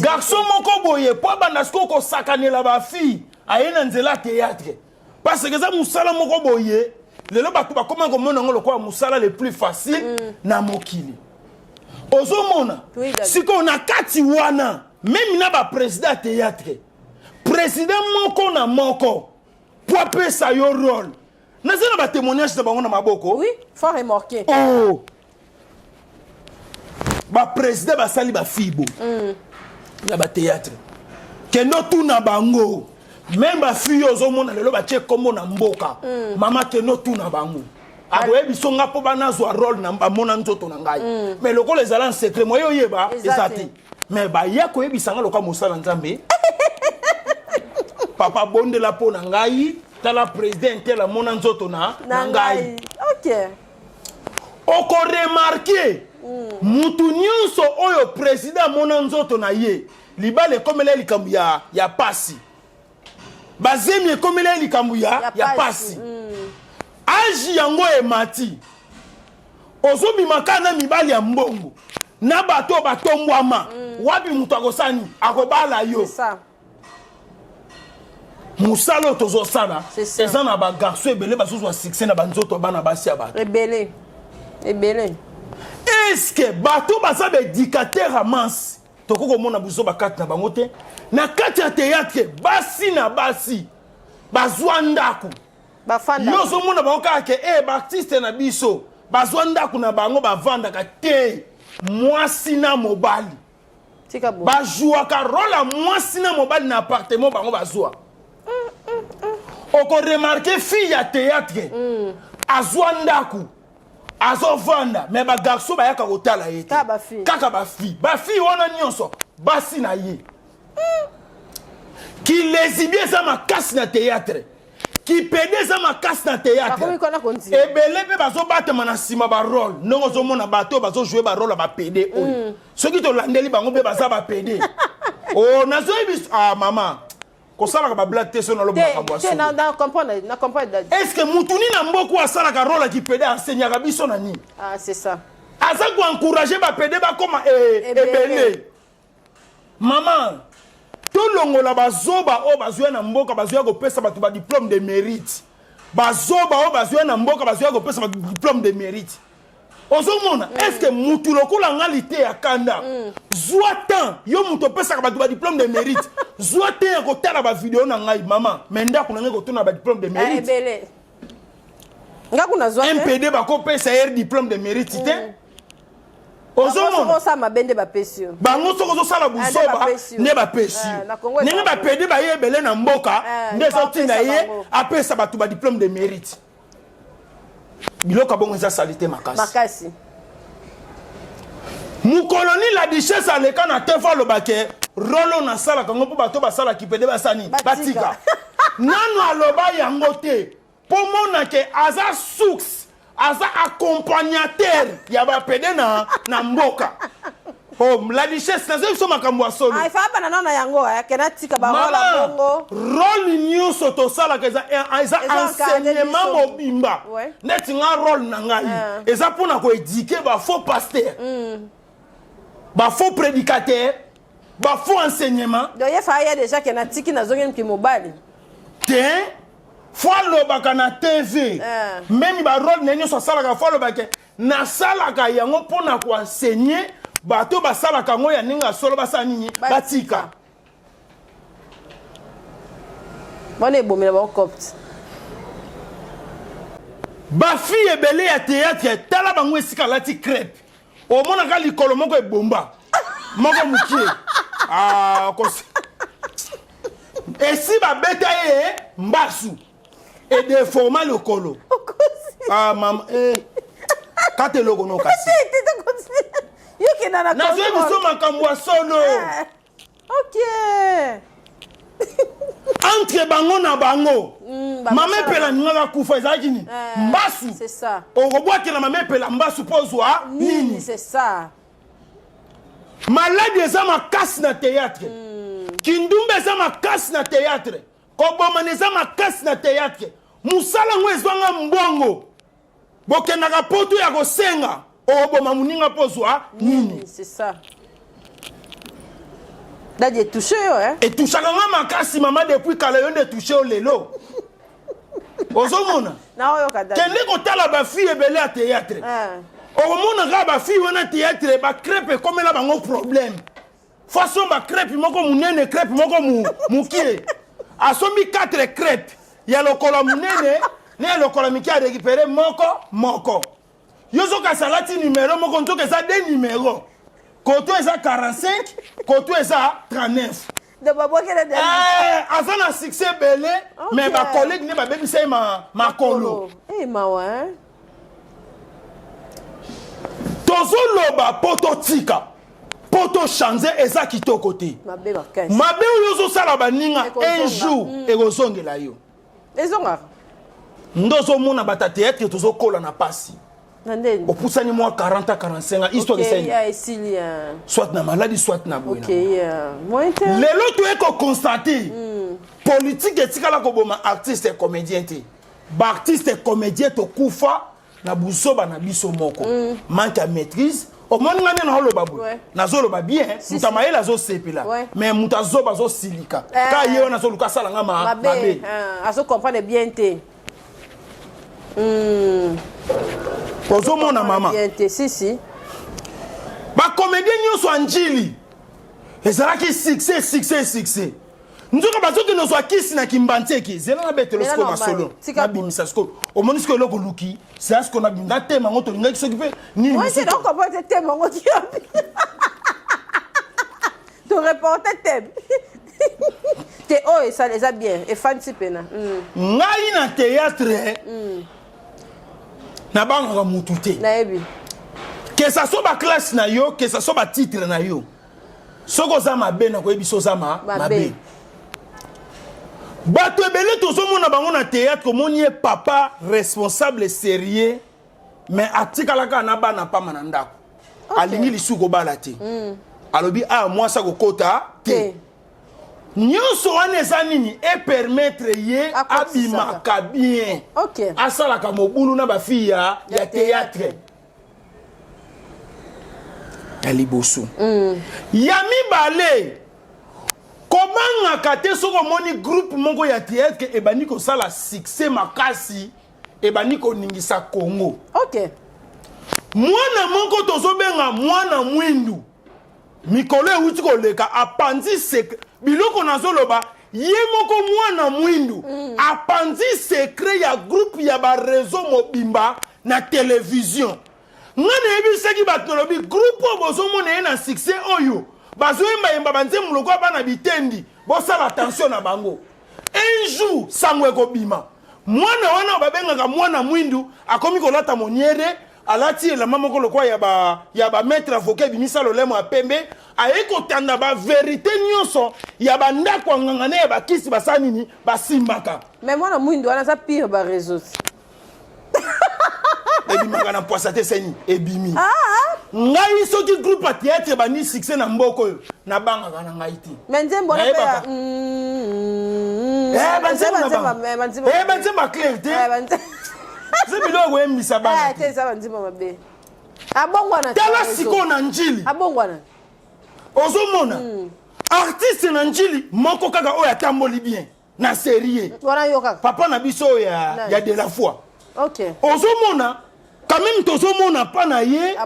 garçon moko boye po banda sko ko sakanela ba fille ayena nzela théâtre parce que ça musala moko boye lelo batu bakoma komona ngo lokwa musala le plus facile na mokili ozomona siko na kati wana même na ba président théâtre président moko na moko po apesa yo rôle nazela ba témoignage de bango na maboko oui faut remarquer ba président basali ba fibo na ba théâtre kendo tuna bango même ba fille ozomona lelo ba tie kombo na mboka mama kendo tuna bango aboyebi songa po banazwa rôle na mona nzoto na ngai mais lokolo ezala en secret moyo yeba ezati mais ba ya koyebisa nga loka mosala nzambe papa bonde la po na ngai tala président la mona nzoto na ngai OK oko remarquer mutu nyonso oyo président mona nzoto na ye libale komela likambu ya pasi bazemi komela likambu ya pasi aji yango emati ozobima kana mibali ya mbongo na bato batombwama wapi mutu akosani akobala yo musalo tozosala eza na bagarso ebele bazozwa succès na banzoto bana basi ya bato ebele est-ce que bato baza bédicateur à manse toko komona buzo bakati na bango te na kati ya théâtre basi na basi bazwa ndako bafanda yo ozomona bango kaka ke baartiste na biso bazwa ndako na bango bavandaka te mwasi na mobali bajouaka rôle ya mwasi na mobali na appartement bango bazwa okoremarke fille ya théâtre azwa ndako azovanda me bagarso bayaka kotala ye te kaka bafille wana nyonso basi na ye kilesibie eza makasi na théâtre kipede eza makasi na théâtre ebele mpe bazobatama na nsima barole ndenge ozomona bato oyo bazojoue barole ya bapede oyo soki tolandeli bango mpe baza bapede o nazoyebi mama kosalaka bablage te so nalobaka bwasoestce mutu nini na mboka asalaka role ya kipede asenyaka biso na nini aza koencourage bapede bakoma ebele mama tolongola bazoba oyo bazwa na mboka bazwa kopesa bato badiplôme de mérite bazoba oyo bazwa na mboka bazwa kopesa bato diplôme de mérite ozomona estce mutu lokola ngali te ya kanda zwa temps yo mutu opesaka bato badiplôme de mérite zwa te ya kotala bavideo na ngai mama me ndako na ngai kotuna badiplôme de mérite mpd bakopesa yer diplôme de mérite te ozomona bango soko ozosala buzoba nde bapesi yo ndenge bapede baye ebele na mboka nde ezotinda ye apesa bato badiplôme de mérite biloko bongo eza sali te makasi mokoloni la duchesse aleka na te fo alobake rolo nasalaka ngo mpo bato basalaki pede basani batika nano aloba yango te mpo monake aza suks aza accompagnateur ya bapede na mboka la duchesse nazoyi biso makambo ya solo role nyonso tosalaka eza enseignement mobimba neti nga role na ngai eza mpona koédike bafaux pasteur bafaux prédicateur bafaux enseignement te fo alobaka na tv memi barole na nyonso asalaka fo alobaka nasalaka yango mpona koenseigner bato basalaka ngo ya ndenge solo basala nini batika bafille ebele ya théâtre tala bango esika alati crêpe omonaka likolo moko ebomba moko mokie esi babeta ye mbasu edeforma lokolo mama kate eloko nokasi nazoyi biso makambo ya solo entre bango na bango mama epela ningaka kufa ezalaki nini mbasu okobwakela mama epela mbasu mpo ozwa nini maladi eza makasi na théâtre kindumba eza makasi na théâtre kobomana eza makasi na théâtre mosala ngo ezwanga mbongo bokendaka poto ya kosenga oboma moninga mpo ozwa nini etushaka nga makasi mama depuis kala yo nde etushe yo lelo ozomona kende kotala bafille ebele ya théâtre okomonaka bafille wana théâtre bacrepe ekomela bango problème façon bacrepe moko monene crepe moko mokie asombi 4 crepe ya lokolo monene ne ya lokolo mike arécupere moko yo soki asalati numero moko nzoki eza 2 numero koto eza 45 koto eza 39 aza na succès ebele mais bacollègue nde babebisa ye makolo tozoloba mpo totika mpo tochange eza kitoko te mabe oyo ozosala baninga un jour ekozongela yo nde ozomona bata théâtre tozokola na pasi opusani mwa 40 45 histoire esali soit na maladi soit na boye lelo toye kokonstate politique etikala koboma artiste et comédien te baartiste et comédien tokufa na buzoba na biso moko manque ya maîtrise omoni nga nde naoloba boye nazoloba bien moto amayele azosepela mais moto azoba azosilika ka ye wana azoluka asalanga mabe azocomprendre bien te ozomona mama bacomédien nyonso ya njili ezalaki succès nzoka bazoki nozwa kisi na kimbanteki zela na betelo siko masolo na bimisa siko omoni siko eloko luki c'est ce qu'on a binda te mango to linga kisoki pe nini moi c'est donc comment te mango qui tu reporter te oh et ça les a bien et fancy pena ngai na théâtre na banga mutu te na ebi que ça soit ba classe na yo que ça soit ba titre na yo soko za mabe na ko ebiso za mabe bato ebele tozomona bango na théâtre komoni ye papa responsable sérieux mais atikalaka na bana pama na ndako alingi lisuko bala te alobi mwasa kokota te nyonso wana eza nini e permettre ye abimaka bien asalaka mobulu na bafille ya théâtre ya liboso ya mibale komangaka te soki omoni groupe moko ya théâtre ebandi kosala succès makasi ebandi koningisa Congo mwana moko tozobenga mwana mwindu mikolo euti koleka apanzi secret biloko nazoloba ye moko mwana mwindu apanzi secret ya groupe ya bareseau mobimba na télévision ngana ebisaki bato lobi groupe bozomona ye na succès oyo bazoyembayemba banzemu lokwa bana bitendi bosala attention na bango un jour sango ekobima mwana wana babengaka mwana mwindu akomi kolata moniere alati elamba moko lokwa ya ba maître avocat bimisa lolemo ya pembe aye kotanda ba vérité nyonso ya bandako nganga ne ya bakisi basala nini basimbaka mais mwana mwindu wana za pire ba réseau ebimaka na poisa te seni ebimi ngai soki groupe ya théâtre bani succès na mboko oyo nabangaka na ngai te mais nzembo na pe banzemba clair te c'est biloko oyembisa bana te eza banzemba mabe abongwana tala sikoyo na njili abongwana ozomona artiste na njili moko kaka oyo atamboli bien na série wana yo kaka papa na biso oyo ya de la foi ozomona quand même tozomona pa na ye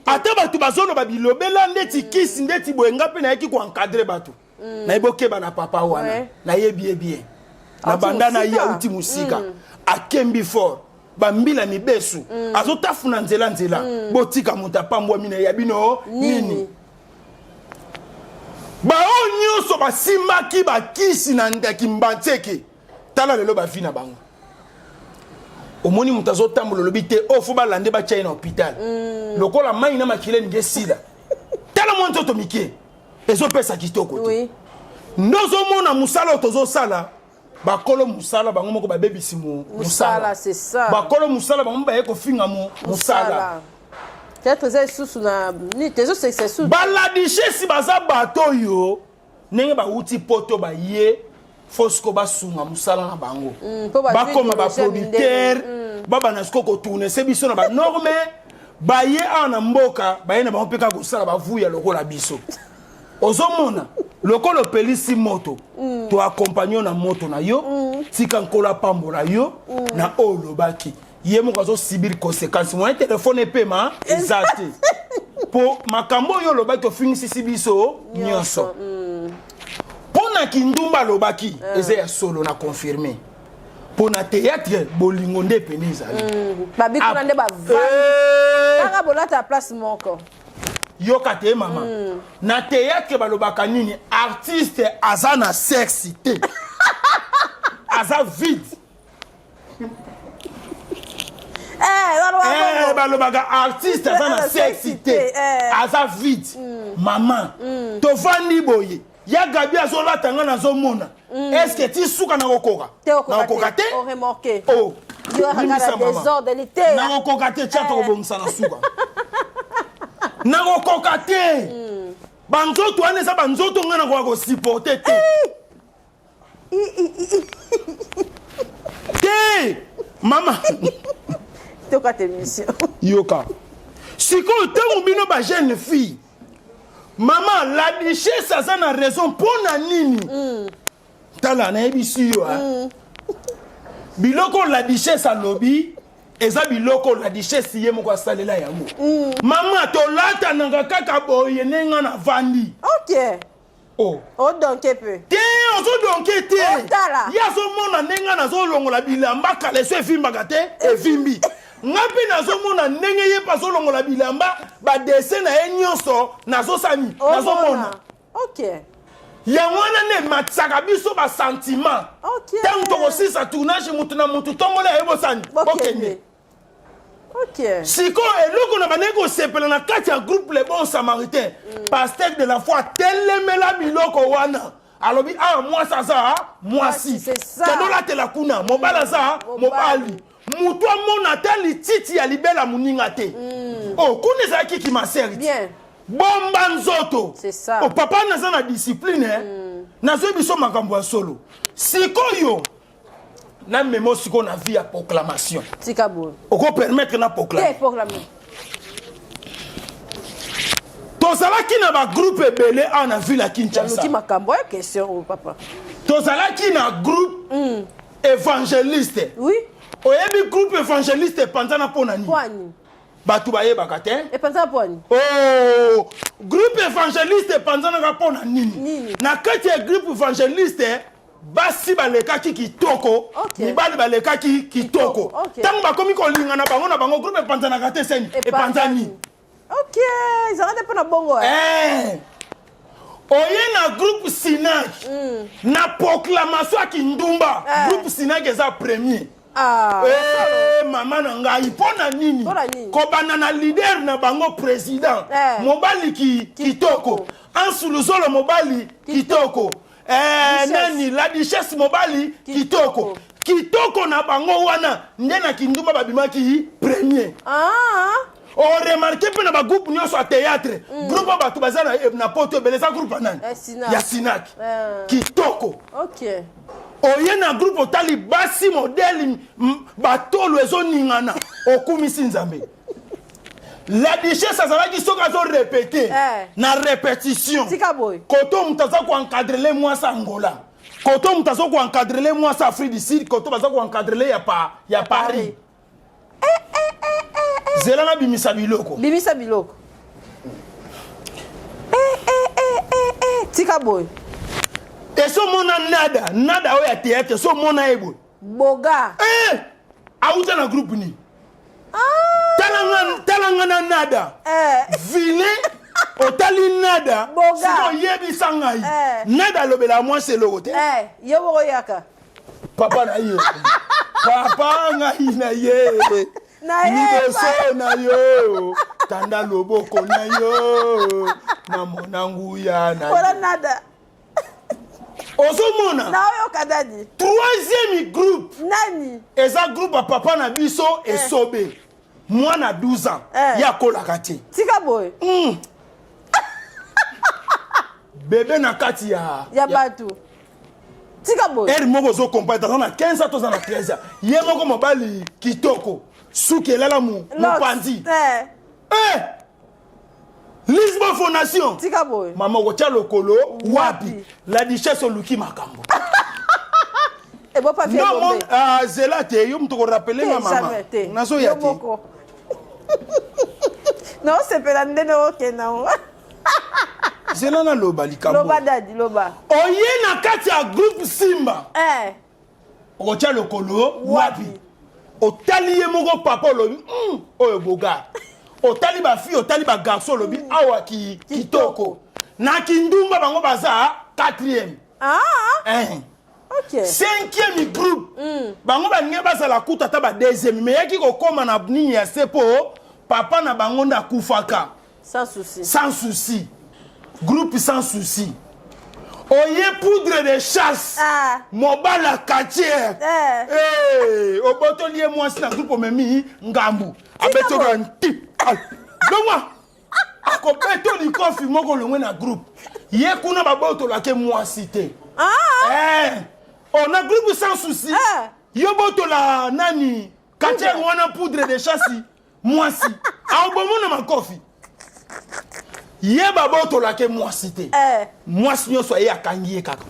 ata bato bazoloba bilobela ndeti kisi ndeti boyenga mpe nayeki koencadre bato nayebokeba na papa wana nayebi ye bien na banda na ye auti musika akembi fort bambila mibesu azotafuna nzela botika moto apambwami na ya bino nini bao nyonso basimbaki bakisi na ndaki mbantseke tala lelo bavi na bango omoni moto azotambola olobi te o fo balande batia ye na hôpital lokola mai na makile ninge sida tala mwa nzoto mike ezopesa kitoko te ndozomona mosala oyo tozosala bakolo musala bango moko babebisi musala bakolo musala bango baye kofinga musala peut-être c'est sous na ni tezo c'est sous baladishe si baza bato yo ndenge bauti poto baye fosko basunga musala na bango bakoma baproducteur babana siko kotourne se biso na banorme baye ana mboka baye na bango peka kosala bavuya lokola biso ozomona lokolo pelisi moto to accompagner na moto na yo tika nkola pambola yo na olobaki ye moko azosibir conséquence moyen téléphone pema ezate po makambo yo lobaki ofingisisi biso nyonso pona kindumba lobaki eza ya solo na confirmer pona théâtre bolingo nde pene ezali babikuna nde bavandi kaka bolata place moko yoka te mama na théâtre balobaka nini artiste aza na sexe te aza vide balobaka artiste aza na sexe te aza vide mama tovandi boye ya gabi azolata nga nazomona eske ti suka nakokoka nakokoka te nakokoka te tia tokobongisa na suka nakokoka te banzoto wana eza banzoto nga nakoka kosiporte te te mama yoka sikoyo ntango bino bajeune fille mama la duchesse aza na raison mpo na nini tala nayebisi yo biloko la duchesse alobi eza biloko la duchesse ye moko asalela yango mama tolatanaka kaka boye nenga na vandi donc peu te nazodonke te Otala. ye azomona ndenge nazolongola bilamba kala eso efimbaka te efimbi nga mpe nazomona ndenge ye mpe azolongola bilamba badese na ye nyonso nazosani nazomona ok yango wana nde matisaka biso basentiment ntango tokosisa tournage mutu na mutu ntongola yayebosani bokende sikoyo eloko na bandenge kosepela na kati ya groupe le bon samaritain pasteur de la foi telemela biloko wana alobi awa mwasi aza mwasi todolatela kuna mobali aza mobali mutu amona te lititi ya libela moninga te kuna ezalaki kimaserti bomba nzoto papa naza na discipline nazoyi biso makambo ya solo sikoyo na memo sikoyo na vie ya proclamation oko permettre na proclame tozalaki na bagroupe ebele awa na ville ya Kinshasa tozalaki na groupe évangéliste oyebi groupe évangéliste epanzana mpo na nini bato bayebaka te groupe évangéliste epanzanaka mpo na nini na kati ya groupe évangéliste basi balekaki kitoko mibali balekaki kitoko ntango bakomi kolinga na bango groupe epanzanaka te seni epanzani ezalaka mpo na bongo oye na groupe sinak na proclamation ya kindumba groupe sinak eza premier mama na ngai mpo na nini kobanda na leader na bango président mobali kitoko ansuluzolo mobali kitoko nani la duchesse mobali kitoko na bango wana nde na kindumba babimaki premier oremarke mpe na bagroupe nyonso ya théâtre groupe oyo bato baza na poto ebele eza groupe anani ya sinak kitoko oye na groupe otali basi modele batolo ezoningana okumisi nzambe la duchesse azalaki soki azorepete na répétition koto moto aza koencadrele mwasi angola koto moto aza koencadrele mwasi afrique du sud koto baza koencadrele ya paris zelanga bimisa biloko tika boy esomona nada oyo ya théâtre esomona ye boye boga auta na groupe ni talanga na nada vilain otali nada siko yebisa ngai nada alobela mwasi eloko te ye woko yaka papa na ye papa ngai na ye liboso na yo tanda loboko na yo namona nguya na nada ozomona troisième groupe nani eza groupe ya papa na biso esobe mwana 12 ans ya kolaka te tika boy bebe na kati ya bato tika boy eri moko ozokompaye taza na 15 ans toza na 13 ans ye moko mobali kitoko suki elala mopanzi Lisbon Fondation tika boy mama kotia lokolo wapi la duchesse oluki makambo zela te yo moto korapele nga mama nazoya te naosepela ndene okenda zela naloba likambo oye na kati ya groupe simba okotia lokolo wapi otali ye moko papa olobi oyo boga otali bafille otali bagarçon olobi awa kitoko na kindumba bango baza 4e 5e groupe bango balingi bazala kuta ata ba 2e me yaki kokoma na nini ya se po papa na bango nde akufaka sans souci groupe sans souci oye poudre de chasse mobala katiere obotoli ye mwasi na groupe omemi ngambu abetoka nti longwa akobetoli kofi moko longwe na groupe ye kuna babotolake mwasi te na groupe sans souci yo botola nani katiere wana poudre de chasse mwasi aobomona makofi ye babotolake mwasi te mwasi nyonso aye akangi ye kaka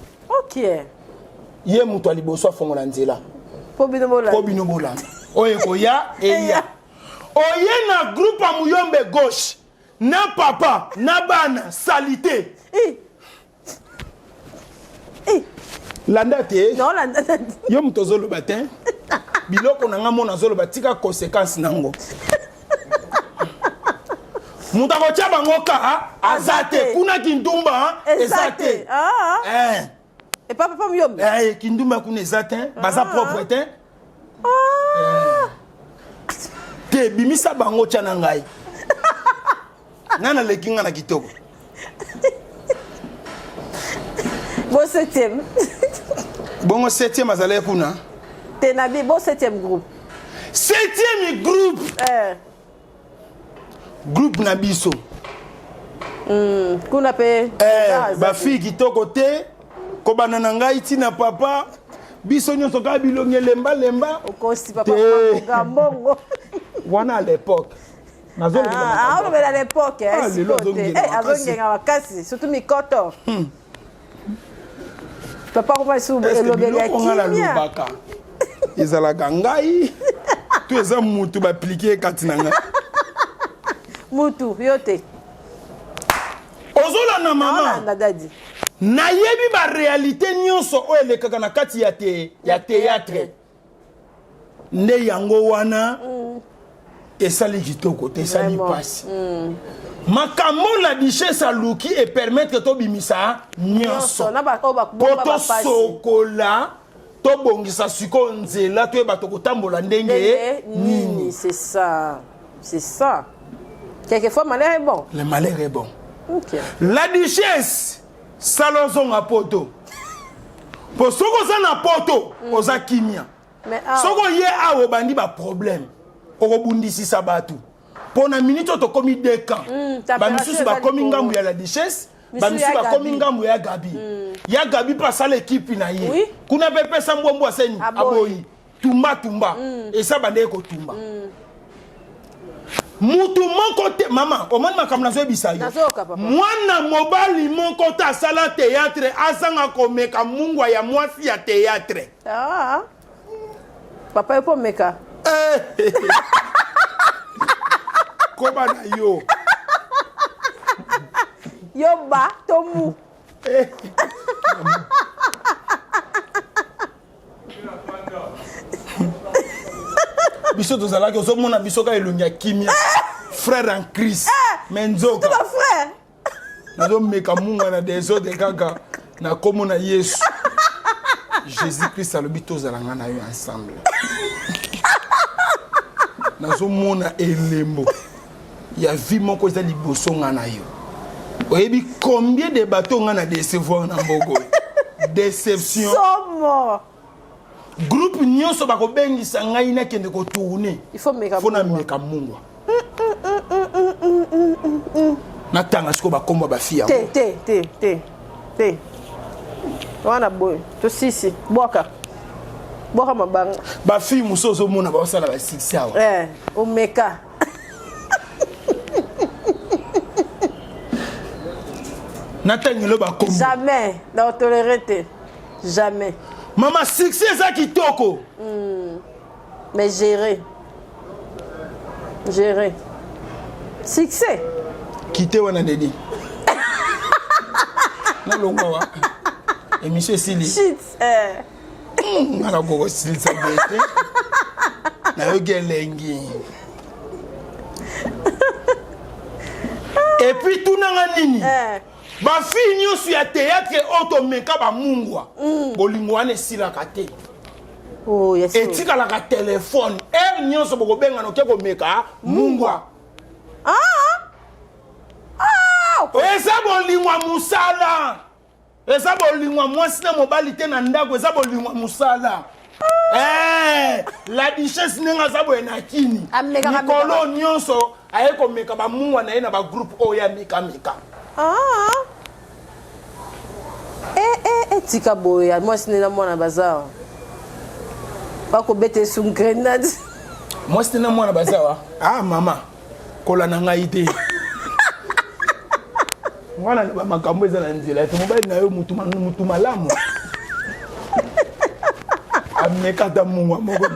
ye moto aliboso afongola nzela po bino bolanda oyo ekoya eya oye na groupe ya muyombe gauche na papa na bana salite landa te Non, landa. yo moto azoloba te biloko na nga mona azoloba tika conséquence nango moto akotia bango ka aza te kuna kindumba eza te Et papa Muyombe. kindumba kuna eza te baza propre te te bimisa bango tia na ngai nga naleki nga na kitoko Bon 7e. bongo 7e azalaki kuna Tenabi, bon 7e groupe. 7e groupe groupe na biso Kuna pe. bafille kitoko te kobana na ngai tina papa biso nyonso kaka bilongi lemba Okosi papa Gambongo. wana à l'époque On est à l'époque. Azongenga makasi, surtout mikoto. Papa comment sou elobeli akimia. ezalaka ngai to eza mutu baapplike kati na ngai Mutu yote. ozolanda mama Dadi. nayebi baréalité nyonso oyo elekaka na kati ya théâtre nde yango wana esali kitoko te esali pasi makambo la duchesse aluki e permettre tobimisa nyonso po tosokola tobongisa sikoyo nzela toyeba tokotambola ndenge nini. C'est ça. C'est ça. Quelquefois, malheur est bon. Le malheur est bon. Okay. La duchesse salozonga poto po soko za na poto oza kimia soko ye awo bandi ba problème okobundisisa batu pona minute tokomi deux camps bamisusu bakomi ngambu ya la duchesse bamisusu bakomi ngambu ya Gabi ya Gabi pasa l'équipe na ye kuna pepe sambombo aseni aboyi tumba esa bande ko tumba mutu moko te mama omoni makambo nazoyebisa yo mwana mobali moko te asala théâtre azanga komeka mungwa ya mwasi ya théâtre papa epo meka koba na yo yoba tomu biso tozalaki ozomona biso ka elongi ya kimia frère en Christ mais nzoka frère nazomeka munga na desordre kaka na komo na Yesu Jésus Christ alobi tozalanga na yo ensemble nazomona elembo ya vie moko eza liboso nga na yo oyebi combien de bateaux nga na décevoir na mbogo déception somo groupe nyonso bakobengisa ngai nakende kotourne faut na meka mungwa natanga siko bakomba bafia te wana boy to sisi boka mabanga bafille musozo ozomona baosala basiksi awa omeka natangelo bakombo jamais na tolérer te jamais mama succès eza kitoko mais gérer succès kite wana neni nalongwa wa émission esili ngana koko silisa bete nayoki elengi epuis tunanga nini bafille nyonso ya théâtre oyo tomeka bamungwa bolingo wana esilaka te etikalaka telefone ere nyonso bokobengana oke komeka mungwa eza bolingwa mosala eza bolingwa mwasi na mobali te na ndako eza bolingwa mosala la duchesse ndenge aza boye na kini mikolo nyonso aye komeka bamungwa na ye na bagroupe oyo amekameka tika boya mwasi nena mwana bazawa bakobeta esu grenade mwasi nena mwana bazawa mama kola na ngai te mwana bamakambo eza na nzela ete mobali na yo mutu malamu amekata mungwa moko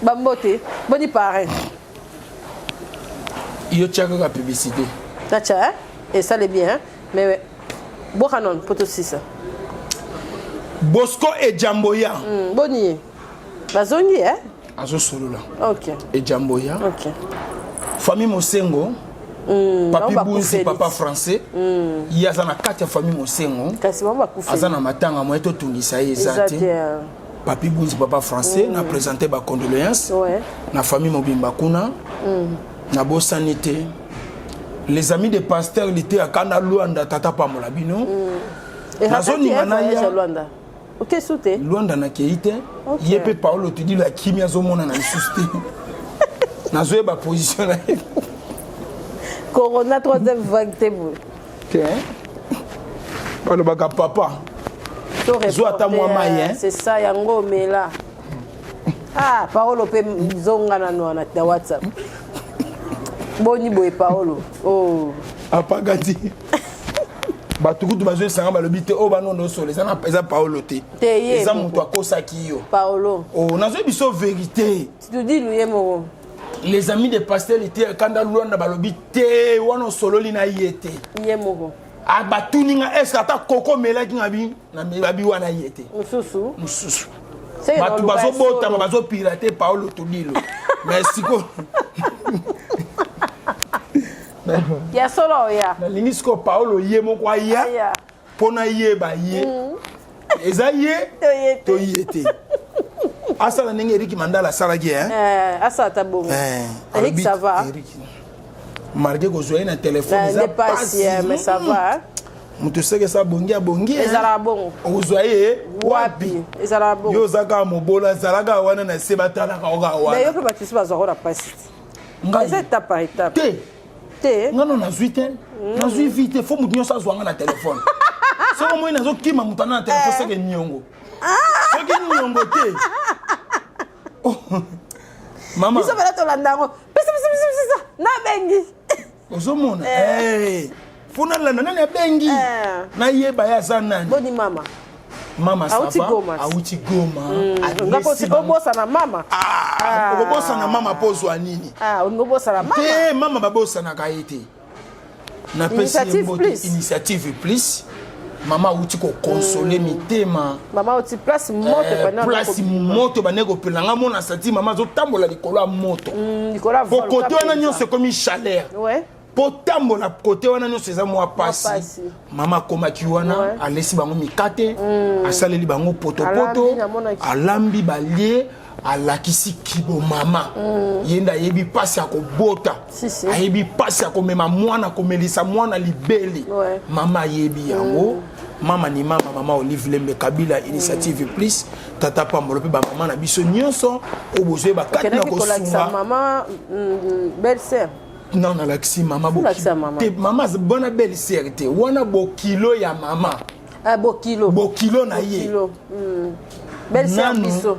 bambote boni pare yo tiaka ka publicité tacha et ça l'est bien mais Bokanon, poto 6. Bosco et Jamboya. Boni. Bazongi, hein? Azo solo là. Ok. Et Jamboya. Ok. Famille Mosengo. Papi Bounzi, papa français. Il y a na 4 famille Mosengo. Kasi mama kufa. Azana matanga moi to tungisa ezate. Papi Bounzi, papa français, n'a présenté ba condoléances. Ouais. Na famille Mobimba kuna. Na bosanité. Les amis des pasteurs l'étaient à Kana Luanda tata pamola bino. Et Nazoni manaya Luanda. OK souté. Luanda na keite. Yepe Paulo te dit la kimia zomona na susté. Nazoe ba position là. Corona 3e vague te vous. OK. Palo baka papa. Zo ata moi maye. C'est ça yango mela. Ah, Paolo pe zonga na na WhatsApp. Boni boy Paolo. Oh. Apagati. Batukutu bazo sanga balobi te o banondo solo eza na eza Paolo te. Eza mutu akosaki yo. Paolo. Oh, nazo biso vérité. Tu dis lui mo. Les amis des pasteurs étaient quand dans Luanda balobi te wana solo lina yete. Yemo. Ah batuninga est-ce ata koko melaki ngabi na mebabi wana yete. Mususu. Mususu. Batu bazo bota bazo pirater Paolo Tudilo. Merci ko. Ya solo ya. Na lingisiko Paolo yemo kwa ya. Pona yeba ye. Eza ye to yete. Asa na ndenge Eric Mandala salaki hein. Asa ta bongo. Eric ça va. Marqué ko zoye na téléphone ça passe mais ça va. Mutu seke sa bongi abongi. Ezala bongo. Ozoye wapi? Ezala bongo. Yo zaka mobola zalaka wana na sebatala ka oka wana. D'ailleurs que Baptiste bazoro la passe. Ngai étape par étape. Te. Non na zuite. Na zui vite faut mutu nyosa zwanga na téléphone. Soko moi nazo kima mutana na téléphone seke nyongo. Seke nyongo te. Mama. Biso bala to landango. Pesa. Na bengi. Ozomona. Funa landa nani bengi. Na yeba ya sana. Boni mama. Mama sava. Auti Goma. Ngako si obosa na mama. Obosa na mama pozwa nini? Obosa na mama. Te mama babosa na kaite. Na pesi initiative plus. Mama uti ko consoler mitema. Mama uti place moto pendant place moto baneko pelanga mona sati mama zo tambola likolo moto. Likolo vol. Côté wana nyonso comme chaleur. Ouais. Po tambola côté wana nyonso eza moi pasi. Mama komaki wana alesi bango mikate, asaleli bango poto. Alambi balie alakisi kibo mama. Yenda yebi pasi akobota. Ayebi pasi akomema mwana komelisa mwana libeli. Mama yebi yango. Mama ni mama Olive Lembe Kabila initiative plus tata pambolo pe ba mama na biso nyonso obozwe ba kati na kosunga mama belle sœur. Non na laksi mama bo. Te mama bona belle sœur te wana bo kilo ya mama. Bo kilo na ye. Belle sœur biso.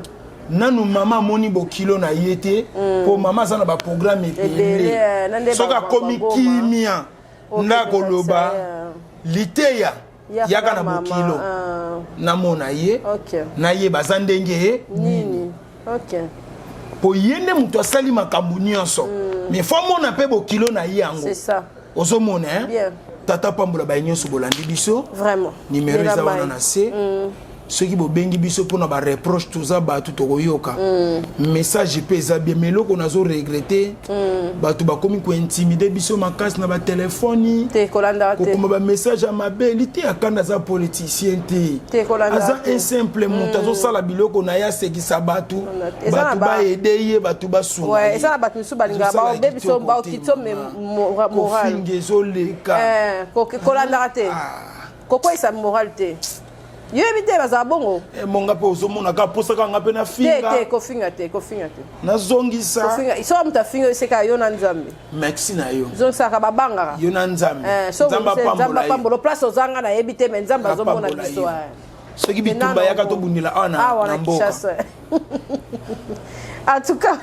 Nanu mama moni bo kilo na yete po mama za na ba programme epele soka komi kimia ndako loba liteya yaka na bo kilo na mona ye na ye bazandenge nini OK po yende muto asali makambo nyonso mais faut mona pe bo kilo na ye yango c'est ça ozomona hein bien tata pambola ba nyonso bolandi biso vraiment numéro za wana na se ceux qui bobengi biso pona ba reproche toza batu tokoyoka message pe za bien mais loko nazo regretter batu ba komi ko intimider biso makasi na ba téléphone te kolanda te ko ba message à ma belle akanda za politicien te aza un simple montazo sala biloko na ya sekisa batu batu ba aider ye batu ba sunga ouais ça batu misu balinga ba be biso ba kitso me moral fingezo leka ko kolanda te koko isa moral te yo ebite baza bongo monga pe ozomona ka posaka nga pe na finga te ko finga te na zongisa ko finga iso muta finga seka yo na nzambe merci na yo zongisa ka babanga yo na nzambe nzamba pambola place ozanga na ebite me nzamba azomona biso soki bitumba yaka to bundila ana na mboka en tout cas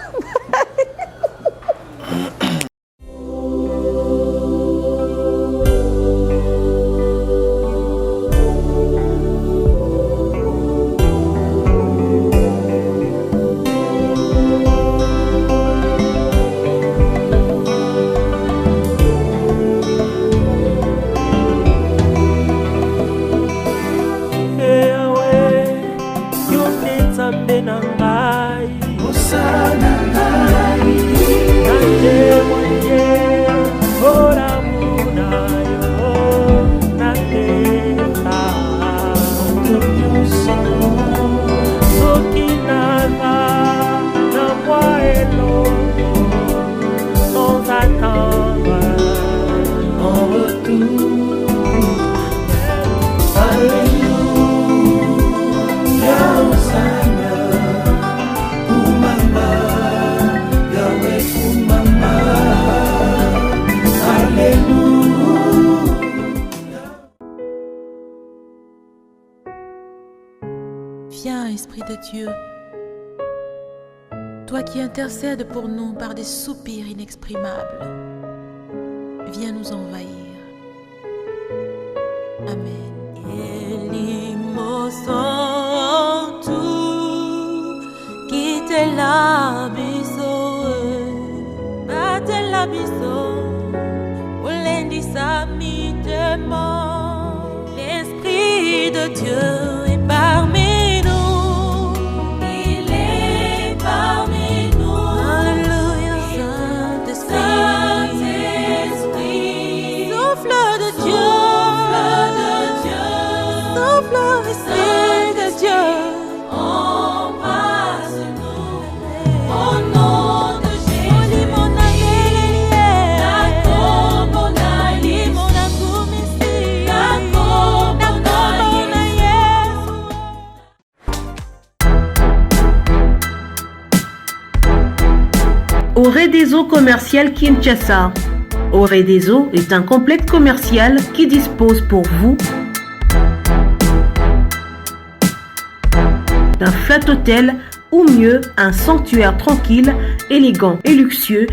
Viens, Esprit de Dieu, toi qui intercèdes pour nous par des soupirs inexprimables, viens nous envahir. Amen. L'Esprit de Dieu est parmi nous. Il est parmi nous. Alléluia. Saint-Esprit. Souffle de Dieu. Souffle, Esprit de Dieu. Embrasse-nous. Au nom de Jésus. Oredeso Commercial Kinshasa. Oredeso est un complexe commercial qui dispose pour vous d'un flat hôtel ou mieux un sanctuaire tranquille, élégant et luxueux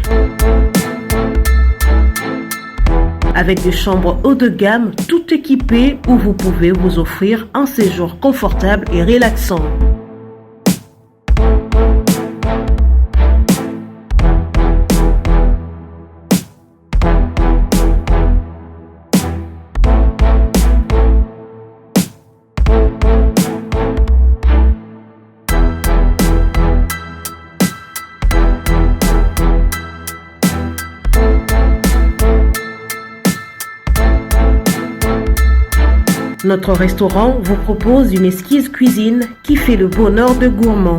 avec des chambres haut de gamme tout équipées où vous pouvez vous offrir un séjour confortable et relaxant. Notre restaurant vous propose une exquise cuisine qui fait le bonheur de gourmands.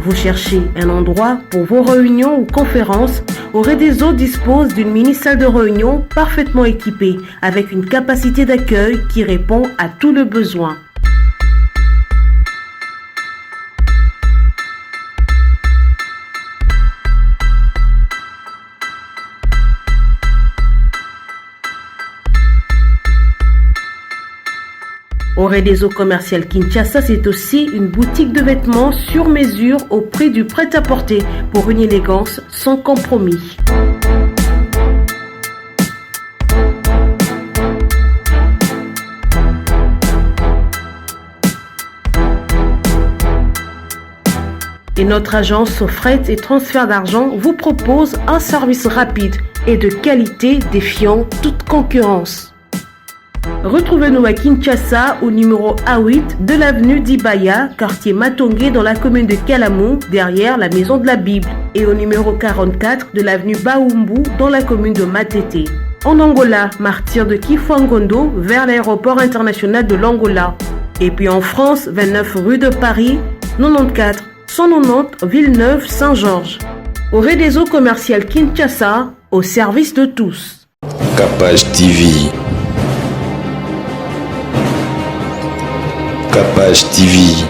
Vous cherchez un endroit pour vos réunions ou conférences? Oredeso dispose d'une mini-salle de réunion parfaitement équipée avec une capacité d'accueil qui répond à tous les besoins. Oredeso Commercial Kinshasa, c'est aussi une boutique de vêtements sur mesure au prix du prêt-à-porter pour une élégance sans compromis. Et notre agence fret et transfert d'argent vous propose un service rapide et de qualité défiant toute concurrence. Retrouvez-nous à Kinshasa au numéro A8 de l'avenue d'Ibaya, quartier Matongé dans la commune de Kalamou, derrière la Maison de la Bible, et au numéro 44 de l'avenue Baoumbu dans la commune de Matete. En Angola, martyr de Kifuangondo vers l'aéroport international de l'Angola. Et puis en France, 29 rue de Paris, 94 190 Villeneuve-Saint-Georges. Oredeso Commercial Kinshasa, au service de tous. Capage TV. Capage TV.